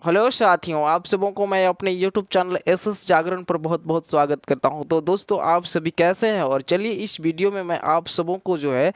Hello साथियों, आप सबों को मैं अपने YouTube चैनल एसएस जागरण पर बहुत बहुत स्वागत करता हूं। तो दोस्तों, आप सभी कैसे हैं? और चलिए इस वीडियो में मैं आप सबों को जो है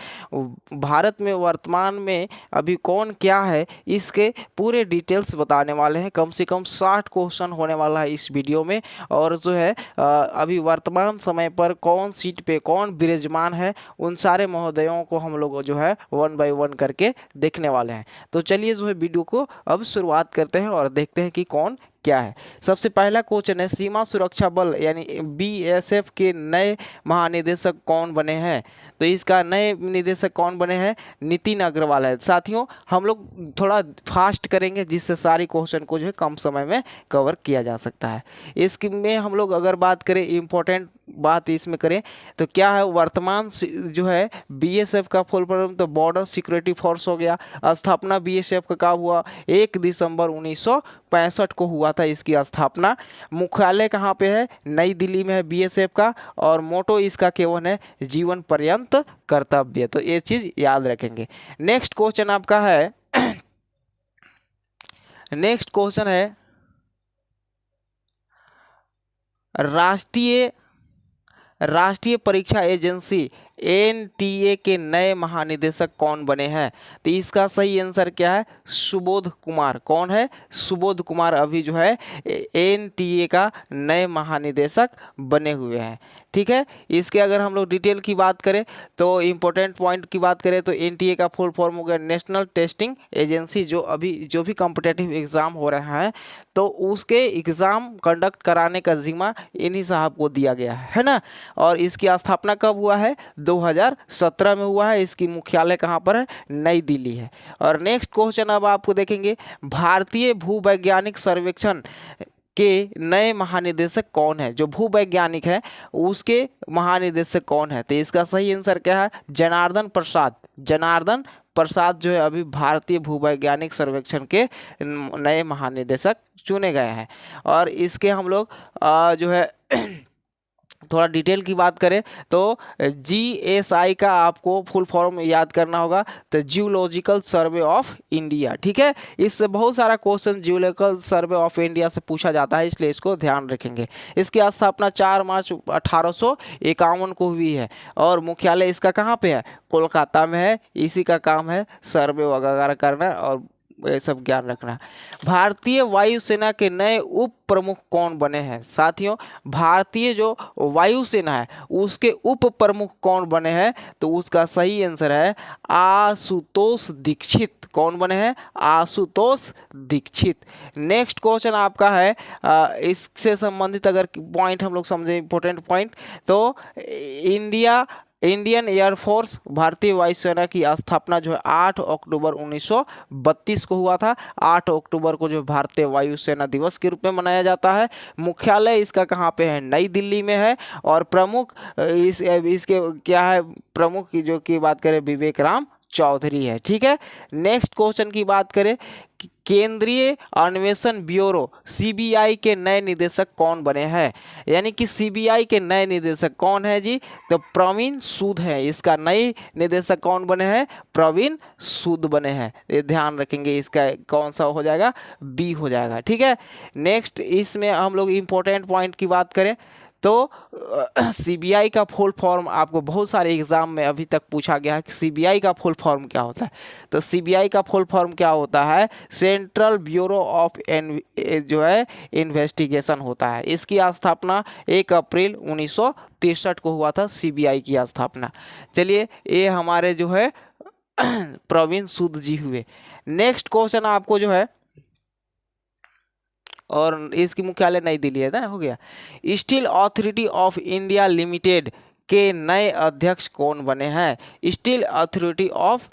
भारत में वर्तमान में अभी कौन क्या है इसके पूरे डिटेल्स बताने वाले हैं। कम से कम 60 क्वेश्चन होने वाला है इस वीडियो में। और जो है अभी वर्तमान समय पर कौन सीट पे कौन विराजमान है, उन सारे महोदयों को हम लोग जो है वन बाय वन करके देखने वाले हैं। तो चलिए जो है वीडियो को अब शुरुआत करते हैं और देखते हैं कि कौन क्या है। सबसे पहला क्वेश्चन है, सीमा सुरक्षा बल यानी बीएसएफ के नए महानिदेशक कौन बने हैं? तो इसका नए निदेशक कौन बने हैं? नितिन अग्रवाल है। साथियों, हम लोग थोड़ा फास्ट करेंगे जिससे सारी क्वेश्चन को जो है कम समय में कवर किया जा सकता है। इसमें हम लोग अगर बात करें, इम्पोर्टेंट बात इसमें करें तो क्या है, वर्तमान जो है बीएसएफ का फुल फॉर्म तो बॉर्डर सिक्योरिटी फोर्स हो गया। स्थापना बीएसएफ का कब हुआ? 1 दिसंबर 1965 को हुआ था इसकी स्थापना। मुख्यालय कहाँ पे है? नई दिल्ली में है बीएसएफ का। और मोटो इसका केवल है, जीवन पर्यंत कर्तव्य। तो ये चीज याद रखेंगे। नेक्स्ट क्वेश्चन आपका है नेक्स्ट क्वेश्चन है, राष्ट्रीय राष्ट्रीय परीक्षा एजेंसी एनटीए के नए महानिदेशक कौन बने हैं? तो इसका सही आंसर क्या है? सुबोध कुमार। कौन है? सुबोध कुमार अभी जो है एनटीए का नए महानिदेशक बने हुए हैं। ठीक है। इसके अगर हम लोग डिटेल की बात करें तो इम्पोर्टेंट पॉइंट की बात करें तो एनटीए का फुल फॉर्म हो गया नेशनल टेस्टिंग एजेंसी। जो भी कॉम्पिटेटिव एग्जाम हो रहा है तो उसके एग्जाम कंडक्ट कराने का जिम्मा इन्हीं साहब को दिया गया है ना। और इसकी स्थापना कब हुआ है? 2017 में हुआ है। इसकी मुख्यालय कहाँ पर है? नई दिल्ली है। और नेक्स्ट क्वेश्चन अब आपको देखेंगे, भारतीय भूवैज्ञानिक सर्वेक्षण के नए महानिदेशक कौन है? जो भूवैज्ञानिक है उसके महानिदेशक कौन है? तो इसका सही आंसर क्या है? जनार्दन प्रसाद। जनार्दन प्रसाद जो है अभी भारतीय भूवैज्ञानिक सर्वेक्षण के नए महानिदेशक चुने गए हैं। और इसके हम लोग जो है थोड़ा डिटेल की बात करें तो जीएसआई का आपको फुल फॉर्म याद करना होगा, तो जियोलॉजिकल सर्वे ऑफ इंडिया। ठीक है। इससे बहुत सारा question geological survey of India से पूछा जाता है, इसलिए इसको ध्यान रखेंगे। इसकी स्थापना 4 मार्च 1851 को हुई है। और मुख्यालय इसका कहाँ पे है? कोलकाता में है। इसी का काम है सर्वे वगैरह करना और ये सब ज्ञान रखना। भारतीय वायुसेना के नए उप प्रमुख कौन बने हैं? साथियों, भारतीय जो वायुसेना है उसके उप प्रमुख कौन बने हैं? तो उसका सही आंसर है आशुतोष दीक्षित। कौन बने हैं? आशुतोष दीक्षित। नेक्स्ट क्वेश्चन आपका है, इससे संबंधित अगर पॉइंट हम लोग समझे, इंपॉर्टेंट पॉइंट, तो इंडियन एयरफोर्स भारतीय वायुसेना की स्थापना जो है 8 अक्टूबर 1932 को हुआ था। 8 अक्टूबर को जो भारतीय वायुसेना दिवस के रूप में मनाया जाता है। मुख्यालय इसका कहाँ पे है? नई दिल्ली में है। और प्रमुख इसके क्या है? प्रमुख की जो की बात करें विवेक राम चौधरी है। ठीक है। नेक्स्ट क्वेश्चन की बात करें, केंद्रीय अन्वेषण ब्यूरो सीबीआई के नए निदेशक कौन बने हैं? यानी कि सीबीआई के नए निदेशक कौन है जी? तो प्रवीण सूद है। इसका नए निदेशक कौन बने हैं? प्रवीण सूद बने हैं। ये ध्यान रखेंगे। इसका कौन सा हो जाएगा? बी हो जाएगा। ठीक है। नेक्स्ट इसमें हम लोग इम्पोर्टेंट पॉइंट की बात करें तो सीबीआई का फुल फॉर्म आपको बहुत सारे एग्जाम में अभी तक पूछा गया है कि सीबीआई का फुल फॉर्म क्या होता है। तो सीबीआई का फुल फॉर्म क्या होता है? सेंट्रल ब्यूरो ऑफ जो है इन्वेस्टिगेशन होता है। इसकी स्थापना 1 अप्रैल 1963 को हुआ था, सीबीआई की स्थापना। चलिए, ये हमारे जो है प्रवीण सूद जी हुए। नेक्स्ट क्वेश्चन आपको जो है, और इसकी मुख्यालय नई दिल्ली है ना, हो गया। Steel authority of India limited के नए अध्यक्ष कौन बने हैं? Steel authority of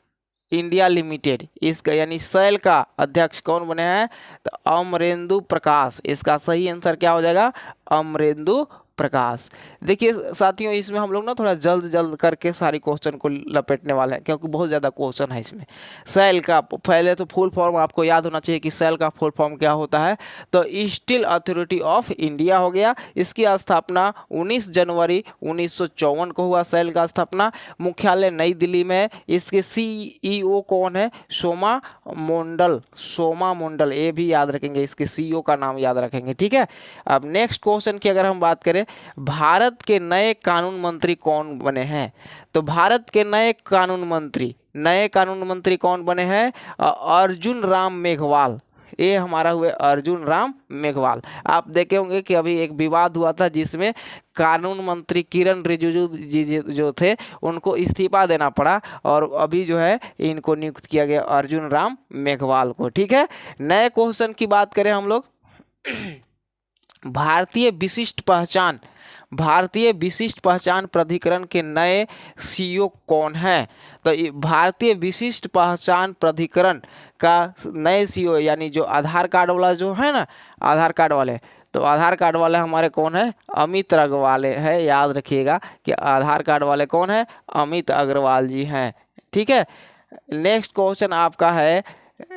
India limited इसका यानी सेल का अध्यक्ष कौन बने हैं? तो अमरेंदु प्रकाश। इसका सही आंसर क्या हो जाएगा? अमरेंदु प्रकाश। देखिए साथियों, इसमें हम लोग ना थोड़ा जल्द जल्द करके सारी क्वेश्चन को लपेटने वाले हैं, क्योंकि बहुत ज़्यादा क्वेश्चन है इसमें। सेल का पहले तो फुल फॉर्म आपको याद होना चाहिए कि सेल का फुल फॉर्म क्या होता है। तो स्टील अथॉरिटी ऑफ इंडिया हो गया। इसकी स्थापना 19 जनवरी 1954 को हुआ। सेल का स्थापना मुख्यालय नई दिल्ली में है। इसके CEO कौन है? सोमा मंडल। सोमा मंडल, ये भी याद रखेंगे, इसके CEO का नाम याद रखेंगे, ठीक है। अब नेक्स्ट क्वेश्चन की अगर हम बात करें, भारत के नए कानून मंत्री कौन बने हैं? तो भारत के नए कानून मंत्री कौन बने हैं? अर्जुन राम मेघवाल। ये हमारा हुए अर्जुन राम मेघवाल। आप देखे होंगे कि अभी एक विवाद हुआ था जिसमें कानून मंत्री किरण रिजिजू जी जो थे उनको इस्तीफा देना पड़ा, और अभी जो है इनको नियुक्त किया गया अर्जुन राम मेघवाल को, ठीक है। नए क्वेश्चन की बात करें हम लोग, भारतीय विशिष्ट पहचान प्राधिकरण के नए CEO कौन है? तो भारतीय विशिष्ट पहचान प्राधिकरण का नए CEO, यानी जो आधार कार्ड वाला जो है ना, आधार कार्ड वाले, तो आधार कार्ड वाले हमारे कौन है? अमित अग्रवाल है। याद रखिएगा कि आधार कार्ड वाले कौन है? अमित अग्रवाल जी हैं, ठीक है। नेक्स्ट क्वेश्चन आपका है,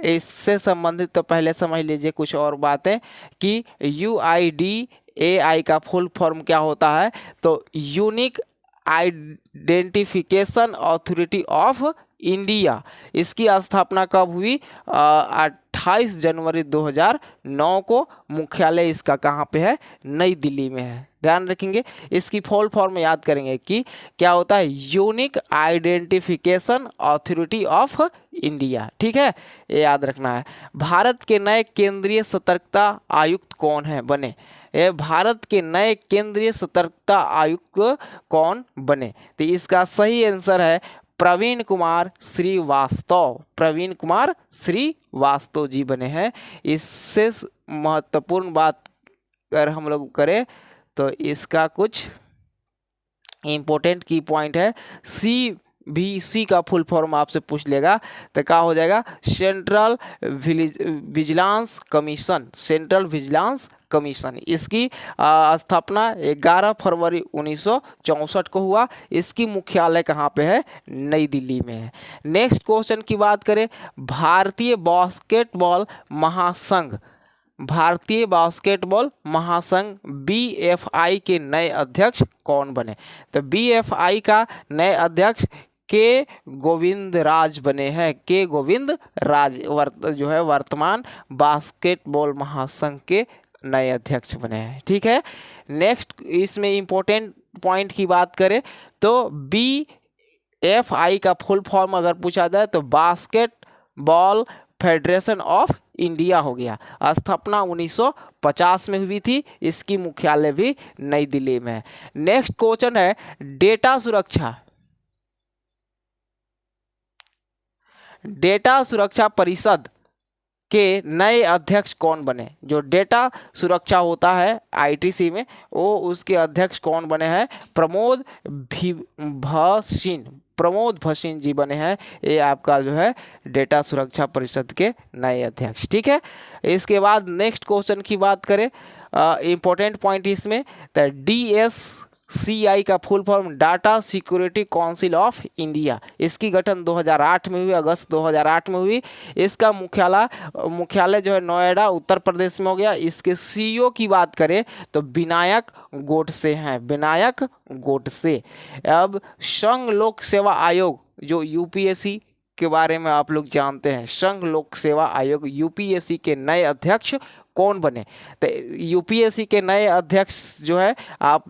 इससे संबंधित तो पहले समझ लीजिए कुछ और बातें कि UIDAI का फुल फॉर्म क्या होता है? तो unique identification authority of India. इसकी स्थापना कब हुई? 28 जनवरी 2009 को। मुख्यालय इसका कहाँ पे है? नई दिल्ली में है। ध्यान रखेंगे, इसकी फुल फॉर्म याद करेंगे कि क्या होता है? Unique identification authority of India, ठीक है, ये याद रखना है। भारत के नए केंद्रीय सतर्कता आयुक्त कौन है बने? ये भारत के नए केंद्रीय सतर्कता आयुक्त कौन बने? तो इसका सही आंसर है प्रवीण कुमार श्रीवास्तव जी बने हैं। इससे महत्वपूर्ण बात अगर हम लोग करें तो इसका कुछ इंपॉर्टेंट की पॉइंट है। CVC का फुल फॉर्म आपसे पूछ लेगा तो क्या हो जाएगा? Central vigilance commission. इसकी स्थापना 11 फरवरी 1964 को हुआ। इसकी मुख्यालय कहाँ पे है? नई दिल्ली में है। नेक्स्ट क्वेश्चन की बात करें, भारतीय बास्केटबॉल महासंघ BFI के नए अध्यक्ष कौन बने? तो BFI का नए अध्यक्ष के गोविंदराज बने हैं। के गोविंदराज जो है वर्तमान बास्केटबॉल महासंघ के नए अध्यक्ष बने हैं, ठीक है। नेक्स्ट इसमें इंपॉर्टेंट पॉइंट की बात करें तो BFI का फुल फॉर्म अगर पूछा जाए तो बास्केटबॉल फेडरेशन ऑफ इंडिया हो गया। स्थापना 1950 में हुई थी। इसकी मुख्यालय भी नई दिल्ली में है। नेक्स्ट क्वेश्चन है, डेटा सुरक्षा परिषद के नए अध्यक्ष कौन बने? जो डेटा सुरक्षा होता है ITC में, वो उसके अध्यक्ष कौन बने हैं? प्रमोद भसीन जी बने हैं। ये आपका जो है डेटा सुरक्षा परिषद के नए अध्यक्ष, ठीक है। इसके बाद नेक्स्ट क्वेश्चन की बात करें, इंपॉर्टेंट पॉइंट इसमें, तो DSCI का full form data security council of India. इसकी गठन 2008 में हुई, अगस्त 2008 में हुई। इसका मुख्यालय जो है नोएडा उत्तर प्रदेश में हो गया। इसके CEO की बात करें तो विनायक गोडसे हैं, विनायक गोडसे। अब संघ लोक सेवा आयोग जो UPSC के बारे में आप लोग जानते हैं, संघ लोक सेवा आयोग UPSC के नए अध्यक्ष कौन बने? तो UPSC के नए अध्यक्ष जो है आप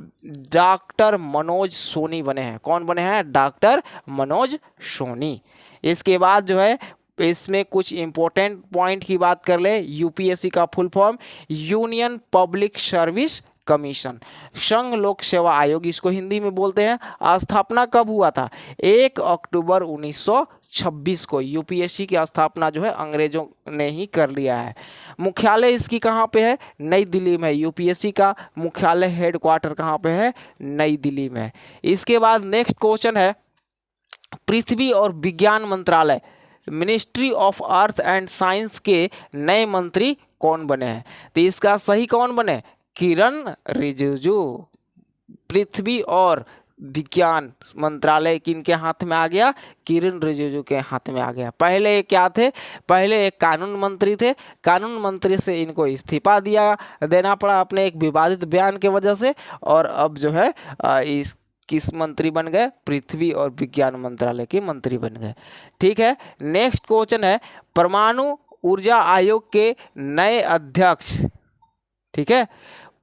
डॉक्टर मनोज सोनी बने हैं। कौन बने हैं? डॉक्टर मनोज सोनी। इसके बाद जो है इसमें कुछ इंपॉर्टेंट पॉइंट की बात कर ले, UPSC का full form union public service commission, संघ लोक सेवा आयोग इसको हिंदी में बोलते हैं। स्थापना कब हुआ था? 1 अक्टूबर 1926 को। UPSC की स्थापना जो है अंग्रेजों ने ही कर लिया है। मुख्यालय इसकी कहाँ पे है? नई दिल्ली में। UPSC का मुख्यालय हेडक्वार्टर कहाँ पे है? नई दिल्ली में। इसके बाद नेक्स्ट क्वेश्चन है, पृथ्वी और विज्ञान मंत्रालय ministry of earth and science के नए मंत्री कौन बने हैं? तो इसका सही कौन बने? किरण रिजिजू। पृथ्वी और विज्ञान मंत्रालय किनके हाथ में आ गया? किरण रिजिजू के हाथ में आ गया। पहले ये क्या थे? पहले एक कानून मंत्री थे, कानून मंत्री से इनको इस्तीफा देना पड़ा अपने एक विवादित बयान के वजह से, और अब जो है इस किस मंत्री बन गए? पृथ्वी और विज्ञान मंत्रालय के मंत्री बन गए। ठीक है, नेक्स्ट क्वेश्चन है परमाणु ऊर्जा आयोग के नए अध्यक्ष। ठीक है,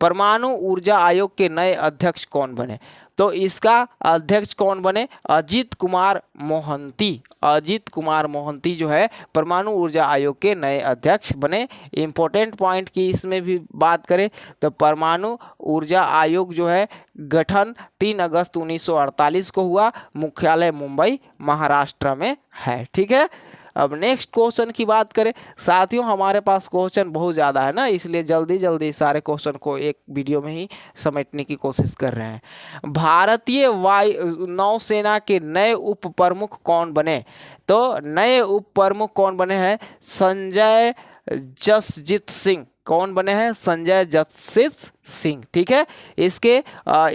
परमाणु ऊर्जा आयोग के नए अध्यक्ष कौन बने? तो इसका अध्यक्ष कौन बने? अजीत कुमार मोहंती। अजीत कुमार मोहंती जो है परमाणु ऊर्जा आयोग के नए अध्यक्ष बने। इंपॉर्टेंट पॉइंट की इसमें भी बात करें तो परमाणु ऊर्जा आयोग जो है गठन 3 अगस्त 1948 को हुआ, मुख्यालय मुंबई महाराष्ट्र में है। ठीक है, अब नेक्स्ट क्वेश्चन की बात करें। साथियों हमारे पास क्वेश्चन बहुत ज़्यादा है ना, इसलिए जल्दी जल्दी सारे क्वेश्चन को एक वीडियो में ही समेटने की कोशिश कर रहे हैं। भारतीय वायु नौसेना के नए उप प्रमुख कौन बने? तो नए उप प्रमुख कौन बने हैं? संजय जसजीत सिंह। कौन बने हैं? संजय जसजीत सिंह। ठीक है, इसके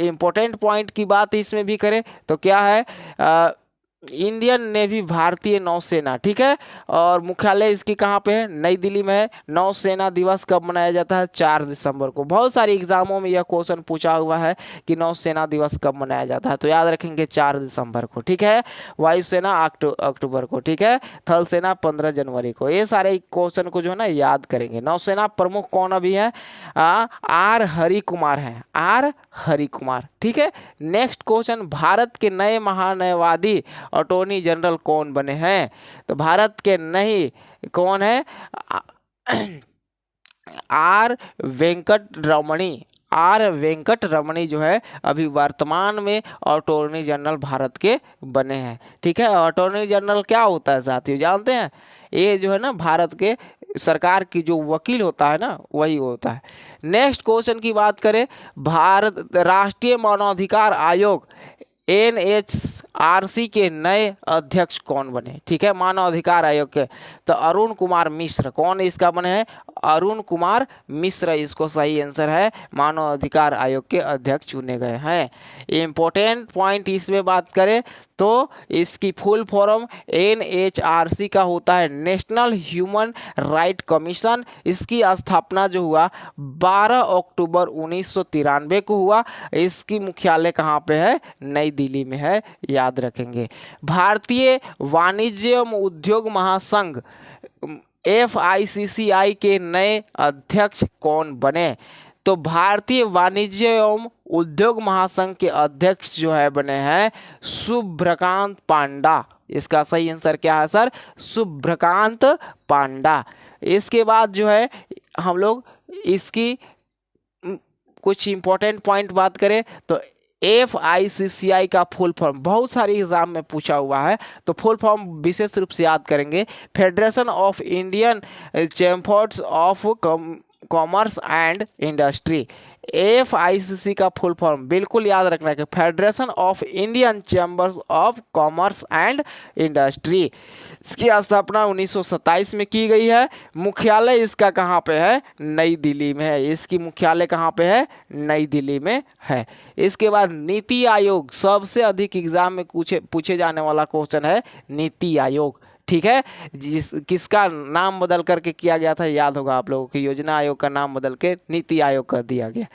इम्पोर्टेंट पॉइंट की बात इसमें भी करें तो क्या है? इंडियन नेवी, भारतीय नौसेना। ठीक है, और मुख्यालय इसकी कहाँ पे है? नई दिल्ली में है। नौसेना दिवस कब मनाया जाता है? 4 दिसंबर को। बहुत सारी एग्जामों में यह क्वेश्चन पूछा हुआ है कि नौसेना दिवस कब मनाया जाता है, तो याद रखेंगे 4 दिसंबर को। ठीक है, वायुसेना अक्टूबर को। ठीक है, थल सेना 15 जनवरी को। ये सारे क्वेश्चन को जो है ना याद करेंगे। नौसेना प्रमुख कौन अभी है? आर हरि कुमार है, आर हरि कुमार। ठीक है, नेक्स्ट क्वेश्चन, भारत के नए महान्यायवादी अटॉर्नी जनरल कौन बने हैं? तो भारत के नए कौन है? Are Venkat Ramani. Are Venkat रमणी जो है अभी वर्तमान में अटॉर्नी जनरल भारत के बने हैं। ठीक है, अटॉर्नी जनरल क्या होता है साथियों, जानते हैं? ये जो है ना भारत के सरकार की जो वकील होता है ना, वही होता है। नेक्स्ट क्वेश्चन की बात करें, भारत राष्ट्रीय मानवाधिकार आयोग NHRC के नए अध्यक्ष कौन बने? ठीक है, मानव अधिकार आयोग के, तो अरुण कुमार मिश्र। कौन इसका बने हैं? अरुण कुमार मिश्र इसको सही आंसर है। मानव अधिकार आयोग के अध्यक्ष चुने गए हैं। इम्पोर्टेंट पॉइंट इसमें बात करें तो इसकी फुल फॉर्म NHRC का होता है नेशनल ह्यूमन राइट कमीशन। इसकी स्थापना जो हुआ 12 अक्टूबर 1993 को हुआ। इसकी मुख्यालय कहाँ पे है? नई दिल्ली में है, याद रखेंगे। भारतीय वाणिज्य एवं उद्योग महासंघ FICCI के नए अध्यक्ष कौन बने? तो भारतीय वाणिज्य एवं उद्योग महासंघ के अध्यक्ष जो है बने हैं शुभ्रकांत पांडा। इसका सही आंसर क्या है सर? शुभ्रकांत पांडा। इसके बाद जो है हम लोग इसकी कुछ इंपॉर्टेंट पॉइंट बात करें तो FICCI का फुल फॉर्म बहुत सारी एग्जाम में पूछा हुआ है, तो फुल फॉर्म विशेष रूप से याद करेंगे। Federation of Indian chambers of commerce and industry. FICC का फुल फॉर्म बिल्कुल याद रखना है, federation of Indian chambers of commerce and industry. इसकी स्थापना 1927 में की गई है। मुख्यालय इसका कहाँ पे है? नई दिल्ली में है। इसकी मुख्यालय कहाँ पे है? नई दिल्ली में है। इसके बाद नीति आयोग, सबसे अधिक एग्जाम में पूछे जाने वाला क्वेश्चन है नीति आयोग। ठीक है, किसका नाम बदल करके किया गया था, याद होगा आप लोगों को। योजना आयोग का नाम बदल के नीति आयोग कर दिया गया।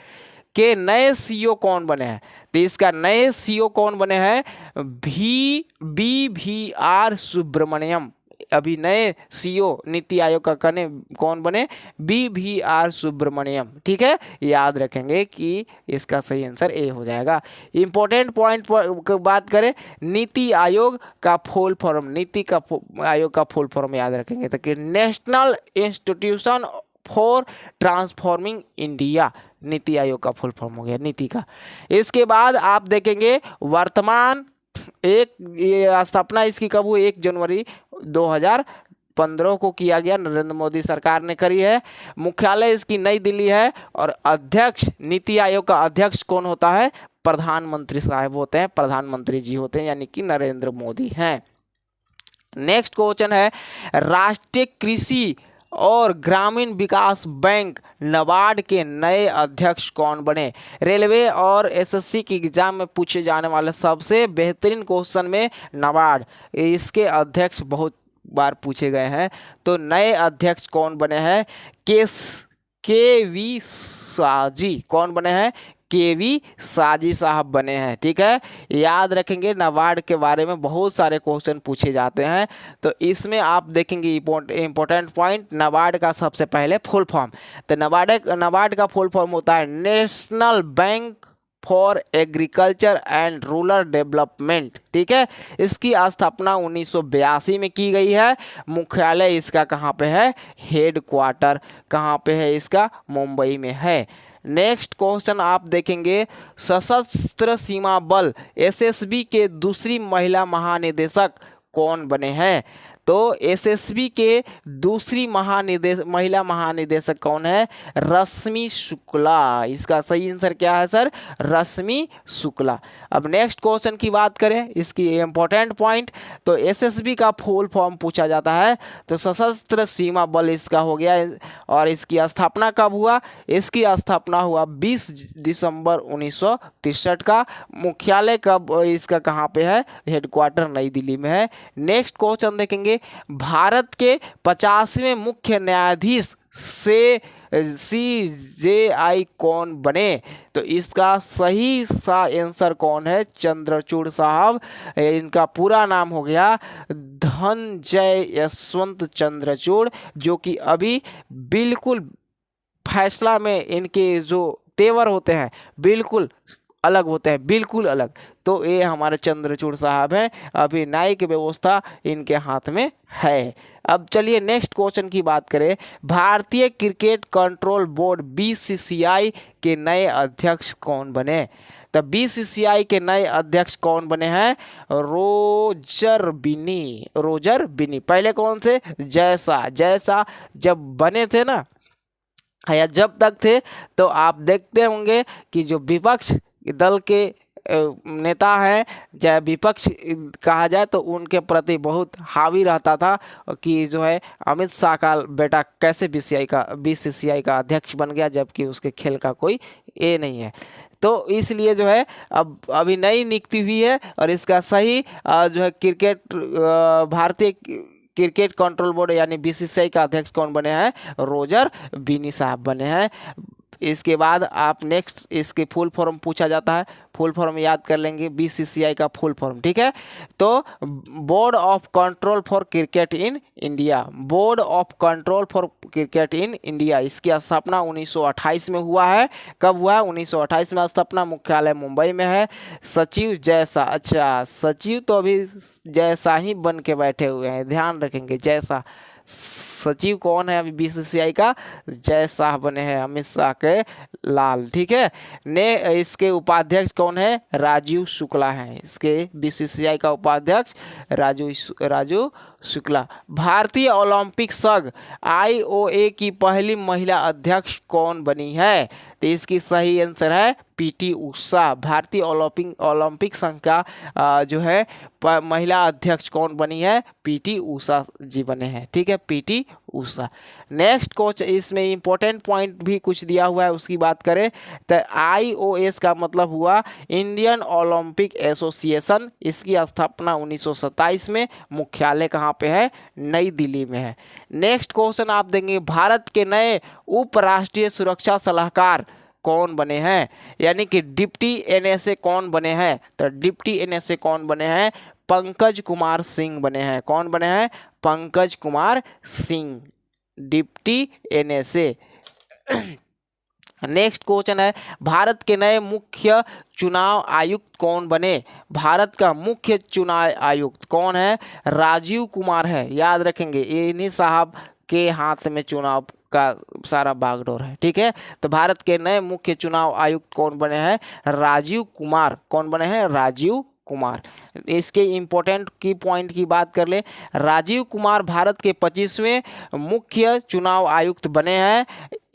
के नए CEO कौन बने हैं? तो इसका नए CEO कौन बने हैं? BVR सुब्रमण्यम। अभी नए CEO नीति आयोग का कौन बने? BVR सुब्रमण्यम। ठीक है, याद रखेंगे कि इसका सही आंसर ए हो जाएगा। इंपॉर्टेंट पॉइंट पर बात करें, नीति आयोग का फुल फॉर्म, आयोग का फुल फॉर्म याद रखेंगे तो कि national institution for transforming India. NITI Aayog का फुल फॉर्म हो गया नीति का। इसके बाद आप देखेंगे वर्तमान ये स्थापना इसकी कब हुई? 1 जनवरी 2015 को किया गया, नरेंद्र मोदी सरकार ने करी है। मुख्यालय इसकी नई दिल्ली है और अध्यक्ष, नीति आयोग का अध्यक्ष कौन होता है? प्रधानमंत्री साहब होते हैं, प्रधानमंत्री जी होते हैं, यानी कि नरेंद्र मोदी हैं। नेक्स्ट क्वेश्चन है राष्ट्रीय कृषि और ग्रामीण विकास बैंक नाबार्ड के नए अध्यक्ष कौन बने। रेलवे और एसएससी की एग्जाम में पूछे जाने वाले सबसे बेहतरीन क्वेश्चन में नाबार्ड, इसके अध्यक्ष बहुत बार पूछे गए हैं। तो नए अध्यक्ष कौन बने हैं, के वी साजी, कौन बने हैं, के वी साजी साहब बने हैं। ठीक है, याद रखेंगे नाबार्ड के बारे में बहुत सारे क्वेश्चन पूछे जाते हैं। तो इसमें आप देखेंगे इंपॉर्टेंट पॉइंट, नाबार्ड का सबसे पहले फुल फॉर्म। तो नाबार्ड का फुल फॉर्म होता है national bank for agriculture and rural development. ठीक है, इसकी स्थापना 1982 में की गई है। मुख्यालय इसका कहाँ पे है, हेड क्वार्टर कहाँ पे है इसका, मुंबई में है। नेक्स्ट क्वेश्चन आप देखेंगे, सशस्त्र सीमा बल एसएसबी के दूसरी महिला महानिदेशक कौन बने हैं। तो एसएसबी के दूसरी महिला महानिदेशक कौन है, रश्मि शुक्ला। इसका सही आंसर क्या है सर, रश्मि शुक्ला। अब नेक्स्ट क्वेश्चन की बात करें, इसकी इंपॉर्टेंट पॉइंट, तो एसएसबी का फुल फॉर्म पूछा जाता है। तो सशस्त्र सीमा बल इसका हो गया। और इसकी स्थापना कब हुआ, इसकी स्थापना हुआ 20 दिसंबर 1963 का। मुख्यालय कब इसका कहाँ पे है, हेडक्वार्टर नई दिल्ली में है। नेक्स्ट क्वेश्चन देखेंगे, भारत के 50वें मुख्य न्यायाधीश से CJI कौन बने। तो इसका सही सा आंसर कौन है, चंद्रचूड़ साहब। इनका पूरा नाम हो गया धनंजय यशवंत चंद्रचूड़, जो कि अभी बिल्कुल फैसला में इनके जो तेवर होते हैं बिल्कुल अलग होते हैं, बिल्कुल अलग। तो ये हमारे चंद्रचूड़ साहब हैं, अभी न्यायिक व्यवस्था इनके हाथ में है। अब चलिए नेक्स्ट क्वेश्चन की बात करें, भारतीय क्रिकेट कंट्रोल बोर्ड BCCI के नए अध्यक्ष कौन बने। तो BCCI के नए अध्यक्ष कौन बने हैं, रोजर बिनी। पहले कौन से, जैसा जब बने थे ना, या जब तक थे, तो आप देखते होंगे कि जो विपक्ष दल के नेता है, चाहे विपक्ष कहा जाए, तो उनके प्रति बहुत हावी रहता था कि जो है अमित शाह का बेटा कैसे BCCI का अध्यक्ष बन गया, जबकि उसके खेल का कोई ये नहीं है। तो इसलिए जो है अब अभी नई नियुक्ति हुई है, और इसका सही जो है भारतीय क्रिकेट कंट्रोल बोर्ड यानी BCCI का अध्यक्ष कौन बने हैं, रोजर बिनी साहब बने हैं। इसके बाद आप नेक्स्ट इसके फुल फॉर्म पूछा जाता है, फुल फॉर्म याद कर लेंगे BCCI का फुल फॉर्म। ठीक है, तो board of control for cricket in India, board of control for cricket in India, इसकी स्थापना 1928 में हुआ है। कब हुआ है, 1928 में स्थापना, मुख्यालय मुंबई में है। सचिव जैसा, अच्छा सचिव तो अभी जैसा ही बन के बैठे हुए हैं, ध्यान रखेंगे। जैसा सचिव कौन है अभी BCCI का, जय शाह बने हैं, अमित शाह के लाल। ठीक है, इसके उपाध्यक्ष कौन है, राजीव शुक्ला हैं। इसके BCCI का उपाध्यक्ष राजू शुक्ला। भारतीय ओलंपिक संघ IOA की पहली महिला अध्यक्ष कौन बनी है। तो इसकी सही आंसर है PT उषा। भारतीय ओलंपिक संघ का जो है महिला अध्यक्ष कौन बनी है, PT उषा जी बने हैं। ठीक है, PT उषा। नेक्स्ट क्वेश्चन, इसमें इंपॉर्टेंट पॉइंट भी कुछ दिया हुआ है, उसकी बात करें तो IOS का मतलब हुआ इंडियन ओलंपिक एसोसिएशन। इसकी स्थापना 1927 में, मुख्यालय कहाँ पे है, नई दिल्ली में है। नेक्स्ट क्वेश्चन आप देंगे, भारत के नए उपराष्ट्रीय सुरक्षा सलाहकार कौन बने हैं, यानी कि डिप्टी NSA कौन बने हैं। तो डिप्टी NSA कौन बने हैं, पंकज कुमार सिंह बने हैं। कौन बने हैं, Pankaj Kumar Singh, deputy NSA। Next question है, भारत के नए मुख्य चुनाव आयुक्त कौन बने। भारत का मुख्य चुनाव आयुक्त कौन है, राजीव कुमार है। याद रखेंगे, इन्हीं साहब के हाथ में चुनाव का सारा बागडोर है। ठीक है, तो भारत के नए मुख्य चुनाव आयुक्त कौन बने हैं, राजीव कुमार। कौन बने हैं, राजीव कुमार। इसके इम्पोर्टेंट की पॉइंट की बात कर ले, राजीव कुमार भारत के 25वें मुख्य चुनाव आयुक्त बने हैं।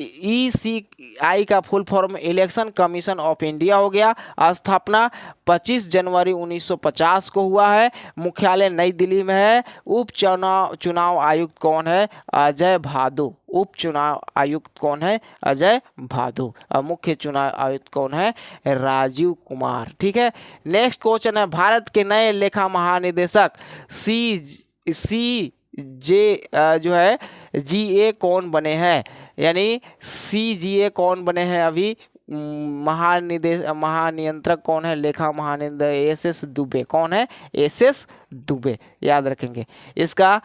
ECI का full form election commission of India हो गया। स्थापना 25 जनवरी 1950 को हुआ है। मुख्यालय नई दिल्ली में है। उप चुनाव आयुक्त कौन है? अजय भादु। उप चुनाव आयुक्त कौन है? अजय भादु। और मुख्य चुनाव आयुक्त कौन है? राजीव कुमार। ठीक है, नेक्स्ट क्वेश्चन है, भारत के नए लेखा महानिदेशक सी जे जो है GA कौन बने हैं? यानी CGA कौन बने हैं अभी? महानियंत्रक कौन है? लेखा महानिदेशक SS दुबे। कौन है? SS दुबे, याद रखेंगे। इसका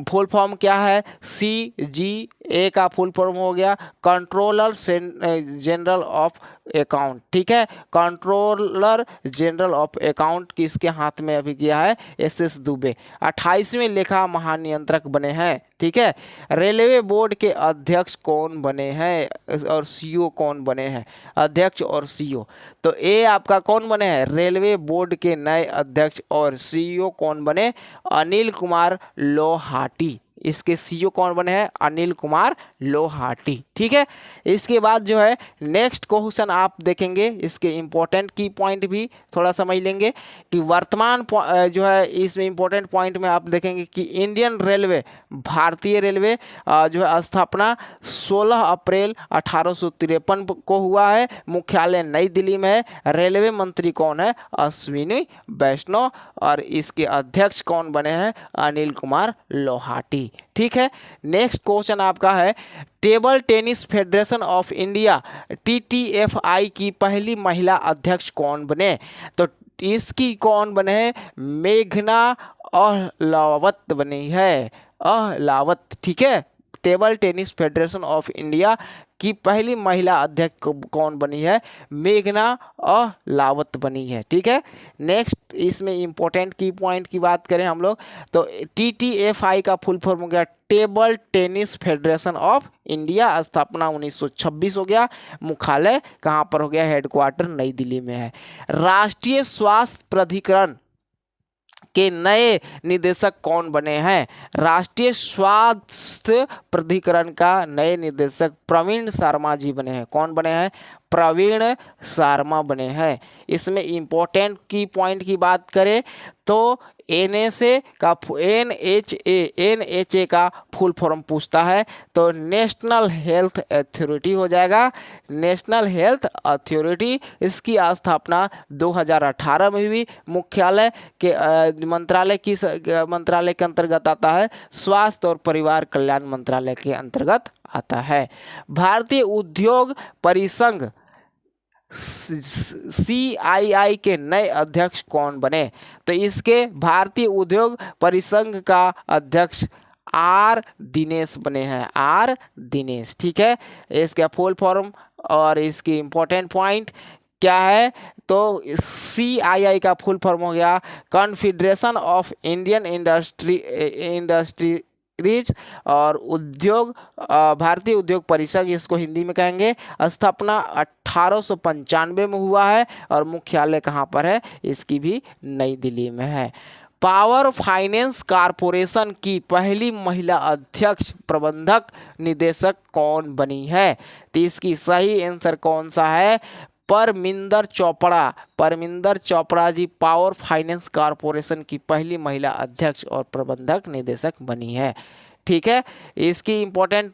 फुल फॉर्म क्या है? CGA का फुल फॉर्म हो गया कंट्रोलर जनरल ऑफ अकाउंट। ठीक है, कंट्रोलर जनरल ऑफ अकाउंट किसके हाथ में अभी गया है? SS दुबे। 28वें लेखा महानियंत्रक बने हैं। ठीक है, रेलवे बोर्ड के अध्यक्ष कौन बने हैं और CEO कौन बने हैं? अध्यक्ष और CEO, तो ए आपका कौन बने हैं? रेलवे बोर्ड के नए अध्यक्ष और CEO कौन बने? अनिल कुमार लोहाटी। इसके CEO कौन बने हैं? अनिल कुमार लोहाटी। ठीक है, इसके बाद जो है नेक्स्ट क्वेश्चन आप देखेंगे, इसके इम्पोर्टेंट की पॉइंट भी थोड़ा समझ लेंगे कि वर्तमान जो है इसमें इम्पोर्टेंट पॉइंट में आप देखेंगे कि इंडियन रेलवे, भारतीय रेलवे जो है स्थापना 16 अप्रैल 1853 को हुआ है। मुख्यालय नई दिल्ली में है। रेलवे मंत्री कौन है? अश्विनी वैष्णव। और इसके अध्यक्ष कौन बने हैं? अनिल कुमार लोहाटी। ठीक है, नेक्स्ट क्वेश्चन आपका है, table tennis federation of India TTFI की पहली महिला अध्यक्ष कौन बने? तो इसकी कौन बने हैं? मेघना अहलावत बनी है। अहलावत। ठीक है, table tennis federation of India की पहली महिला अध्यक्ष कौन बनी है? मेघना अहलावत बनी है। ठीक है, नेक्स्ट इसमें इम्पोर्टेंट की पॉइंट की बात करें हम लोग, तो TTFI का फुल फॉर्म हो गया table tennis federation of India. स्थापना 1926 हो गया। मुख्यालय कहाँ पर हो गया? हेडक्वार्टर नई दिल्ली में है। राष्ट्रीय स्वास्थ्य प्राधिकरण के नए निदेशक कौन बने हैं? राष्ट्रीय स्वास्थ्य प्राधिकरण का नए निदेशक प्रवीण शर्मा जी बने हैं। कौन बने हैं? प्रवीण शर्मा बने हैं। इसमें इम्पोर्टेंट की पॉइंट की बात करें तो NHA का फुल फॉर्म पूछता है, तो नेशनल हेल्थ अथॉरिटी हो जाएगा। नेशनल हेल्थ अथॉरिटी, इसकी स्थापना 2018 में हुई। मुख्यालय के मंत्रालय के अंतर्गत आता है। स्वास्थ्य और परिवार कल्याण मंत्रालय के अंतर्गत आता है। भारतीय उद्योग परिसंघ CII के नए अध्यक्ष कौन बने? तो इसके भारतीय उद्योग परिसंघ का अध्यक्ष R दिनेश बने हैं। R दिनेश। ठीक है, इसका फुल फॉर्म और इसकी इम्पोर्टेंट पॉइंट क्या है? तो CII का फुल फॉर्म हो गया कॉन्फेडरेशन ऑफ इंडियन इंडस्ट्रीज और उद्योग, भारतीय उद्योग परिषद इसको हिंदी में कहेंगे। स्थापना 1895 में हुआ है और मुख्यालय कहाँ पर है? इसकी भी नई दिल्ली में है। पावर फाइनेंस कॉरपोरेशन की पहली महिला अध्यक्ष प्रबंधक निदेशक कौन बनी है? तो इसकी सही आंसर कौन सा है? Parminder Chopra. Parminder Chopra ji power finance corporation की पहली महिला अध्यक्ष और प्रबंधक निदेशक बनी है। ठीक है, इसकी इम्पोर्टेंट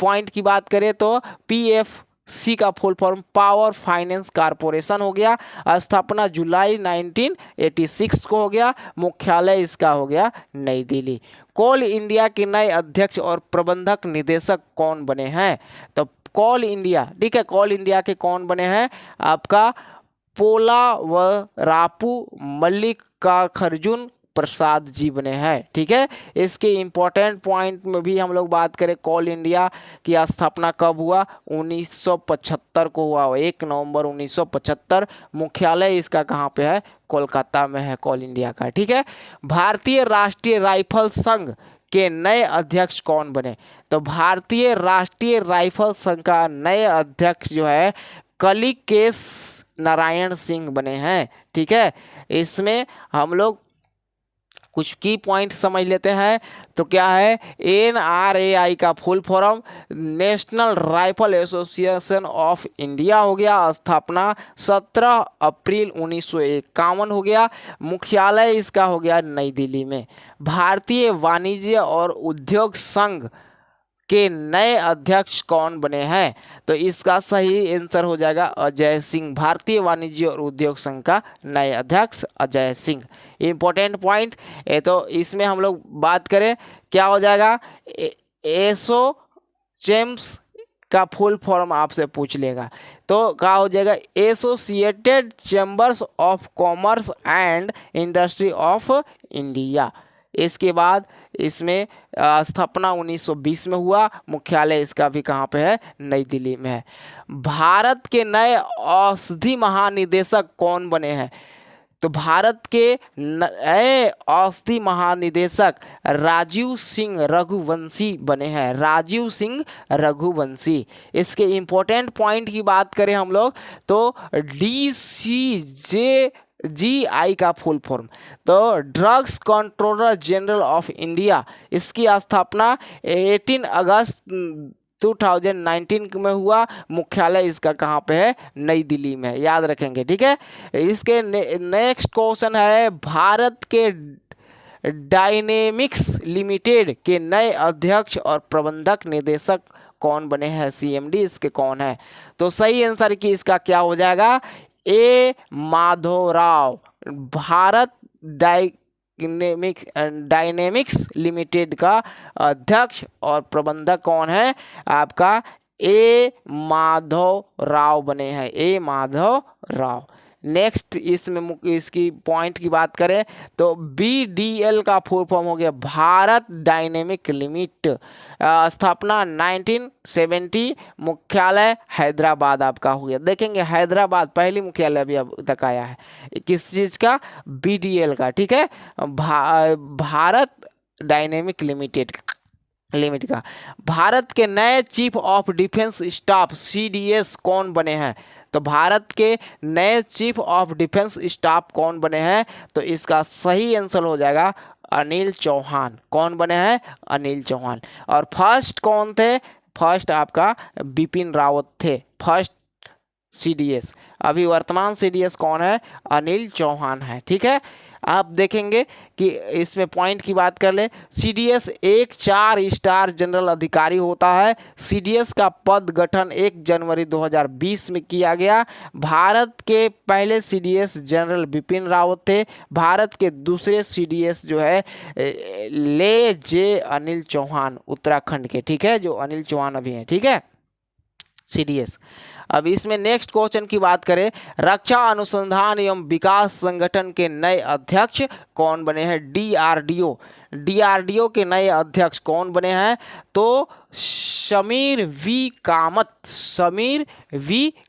पॉइंट की बात करें तो PFC का full form power finance corporation हो गया। स्थापना जुलाई 1986 को हो गया। मुख्यालय इसका हो गया नई दिल्ली। कोल इंडिया के नए अध्यक्ष और प्रबंधक निदेशक कौन बने हैं? तो कोल इंडिया, ठीक है, कोल इंडिया के कौन बने हैं? आपका पोलावरापू मल्लिकार्जुन प्रसाद जी बने हैं। ठीक है, इसके इम्पोर्टेंट पॉइंट में भी हम लोग बात करें, कोल इंडिया की स्थापना कब हुआ? 1975 को हुआ, 1 नवंबर 1975। मुख्यालय इसका कहाँ पे है? कोलकाता में है कोल इंडिया का। ठीक है, भारतीय राष्ट्रीय राइफल संघ के नए अध्यक्ष कौन बने? तो भारतीय राष्ट्रीय राइफल संघ का नए अध्यक्ष जो है कलिकेश नारायण सिंह बने हैं। ठीक है, इसमें हम लोग कुछ की पॉइंट समझ लेते हैं। तो क्या है, NRAI का full form national rifle association of India हो गया, स्थापना 17 अप्रैल 1951 हो गया, मुख्यालय इसका हो गया नई दिल्ली में। भारतीय वाणिज्य और उद्योग संघ के नए अध्यक्ष कौन बने हैं? तो इसका सही आंसर हो जाएगा अजय सिंह। भारतीय वाणिज्य और उद्योग संघ का नए अध्यक्ष अजय सिंह। इंपॉर्टेंट पॉइंट है, तो इसमें हम लोग बात करें क्या हो जाएगा, एसोचैम्स का फुल फॉर्म आपसे पूछ लेगा, तो क्या हो जाएगा, associated chambers of commerce and industry of India. इसके बाद इसमें स्थापना 1920 में हुआ, मुख्यालय इसका भी कहाँ पे है, नई दिल्ली में है। भारत के नए औषधि महानिदेशक कौन बने हैं? तो भारत के नए औषधि महानिदेशक राजीव सिंह रघुवंशी बने हैं, राजीव सिंह रघुवंशी। इसके इम्पोर्टेंट पॉइंट की बात करें हम लोग तो DCGI का फुल फॉर्म, तो drugs controller general of India, इसकी स्थापना 18 अगस्त 2019 में हुआ, मुख्यालय इसका कहाँ पे है, नई दिल्ली में, याद रखेंगे। ठीक है, इसके नेक्स्ट क्वेश्चन है, भारत के डायनेमिक्स लिमिटेड के नए अध्यक्ष और प्रबंधक निदेशक कौन बने हैं? CMD इसके कौन है? तो सही आंसर की इसका क्या हो जाएगा, A Madhav Rao. Bharat dynamics limited का अध्यक्ष और प्रबंधक कौन है? आपका A माधव राव बने हैं, A माधव राव। नेक्स्ट इसमें इसकी पॉइंट की बात करें तो BDL का फुल फॉर्म हो गया भारत डायनेमिक लिमिट, स्थापना 1970, मुख्यालय हैदराबाद आपका हो गया। देखेंगे हैदराबाद पहली मुख्यालय अभी अब तक आया है किस चीज़ का, BDL का। ठीक है, भारत डायनेमिक लिमिटेड का। भारत के नए chief of defence staff CDS कौन बने हैं? तो भारत के नए चीफ ऑफ डिफेंस स्टाफ कौन बने हैं? तो इसका सही आंसर हो जाएगा अनिल चौहान। कौन बने हैं? अनिल चौहान। और फर्स्ट कौन थे? फर्स्ट आपका बिपिन रावत थे, फर्स्ट CDS। अभी वर्तमान CDS कौन है? अनिल चौहान है। ठीक है, आप देखेंगे कि इसमें पॉइंट की बात कर ले, CDS एक 4 स्टार जनरल अधिकारी होता है। CDS का पद गठन 1 जनवरी 2020 में किया गया। भारत के पहले CDS जनरल बिपिन रावत थे। भारत के दूसरे CDS जो है ले जे अनिल चौहान उत्तराखंड के। ठीक है, जो अनिल चौहान अभी हैं। ठीक है, CDS। अब इसमें नेक्स्ट क्वेश्चन की बात करें, रक्षा अनुसंधान एवं विकास संगठन के नए अध्यक्ष कौन बने हैं? DRDO के नए अध्यक्ष कौन बने हैं? तो समीर वी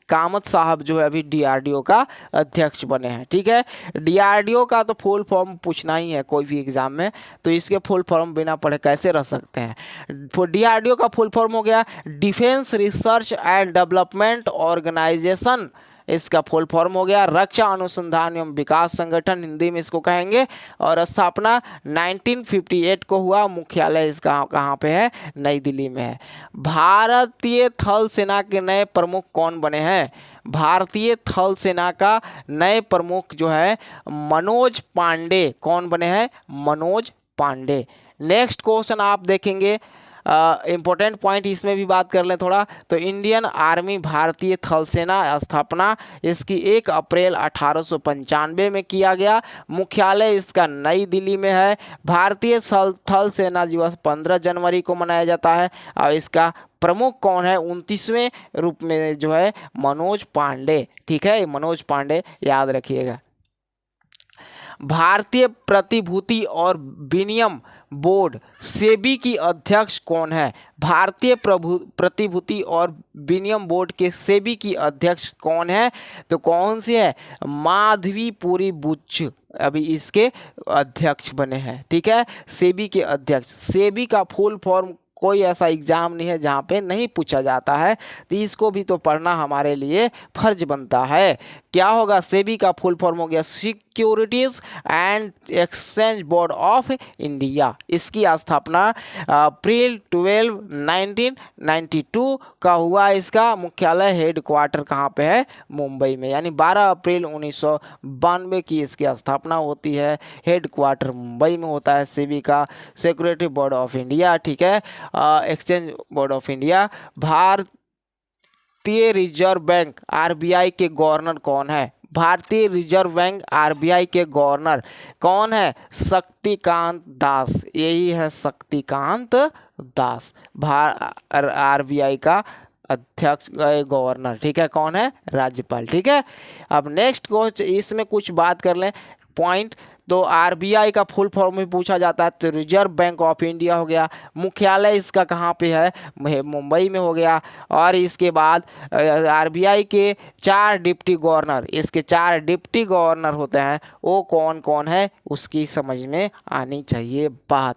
कामत साहब जो है अभी DRDO का अध्यक्ष बने हैं। ठीक है, DRDO का तो फुल फॉर्म पूछना ही है कोई भी एग्जाम में, तो इसके फुल फॉर्म बिना पढ़े कैसे रह सकते हैं। DRDO का फुल फॉर्म हो गया defence research and development organisation, इसका फुल फॉर्म हो गया रक्षा अनुसंधान एवं विकास संगठन, हिंदी में इसको कहेंगे। और स्थापना 1958 को हुआ, मुख्यालय इसका कहाँ पे है? नई दिल्ली में है। भारतीय थल सेना के नए प्रमुख कौन बने हैं? भारतीय थल सेना का नए प्रमुख जो है मनोज पांडे। कौन बने हैं? मनोज पांडे। नेक्स्ट क्वेश्चन आप देखेंगे, इम्पोर्टेंट पॉइंट इसमें भी बात कर लें थोड़ा, तो इंडियन आर्मी भारतीय थल सेना, स्थापना इसकी 1 अप्रैल 1895 में किया गया। मुख्यालय इसका नई दिल्ली में है। भारतीय थल सेना दिवस 15 जनवरी को मनाया जाता है और इसका प्रमुख कौन है? 29वें रूप में जो है मनोज पांडे। ठीक है, मनोज पांडे याद रखिएगा। भारतीय प्रतिभूति और विनिमय बोर्ड सेबी की अध्यक्ष कौन है? भारतीय प्रतिभूति और विनिमय बोर्ड के सेबी की अध्यक्ष कौन है? तो कौन सी है? माधवीपुरी बुच्च अभी इसके अध्यक्ष बने हैं। ठीक है, सेबी के अध्यक्ष। सेबी का फुल फॉर्म कोई ऐसा एग्जाम नहीं है जहाँ पे नहीं पूछा जाता है, तो इसको भी तो पढ़ना हमारे लिए फर्ज बनता है। क्या होगा? सेबी का फुल फॉर्म हो गया securities and exchange board of India. इसकी स्थापना अप्रैल 12 1992 का हुआ। इसका मुख्यालय हेड क्वार्टर कहाँ पे है? मुंबई में, यानी 12 अप्रैल 1992 की इसकी स्थापना होती है। हेड क्वार्टर मुंबई में होता है सेबी का, सिक्योरिटी बोर्ड ऑफ इंडिया, ठीक है, एक्सचेंज बोर्ड ऑफ इंडिया। भारतीय रिजर्व बैंक आरबीआई के गवर्नर कौन है? भारतीय रिजर्व बैंक आरबीआई के गवर्नर कौन है? शक्तिकांत दास, यही है शक्तिकांत दास, आरबीआई का अध्यक्ष गवर्नर, ठीक है। कौन है? राज्यपाल, ठीक है। अब नेक्स्ट क्वेश्चन, इसमें कुछ बात कर लें पॉइंट। तो आरबीआई का फुल फॉर्म भी पूछा जाता है, तो रिजर्व बैंक ऑफ इंडिया हो गया। मुख्यालय इसका कहाँ पे है? मुंबई में हो गया। और इसके बाद आरबीआई के 4 डिप्टी गवर्नर, इसके 4 डिप्टी गवर्नर होते हैं, वो कौन कौन है उसकी समझ में आनी चाहिए बात।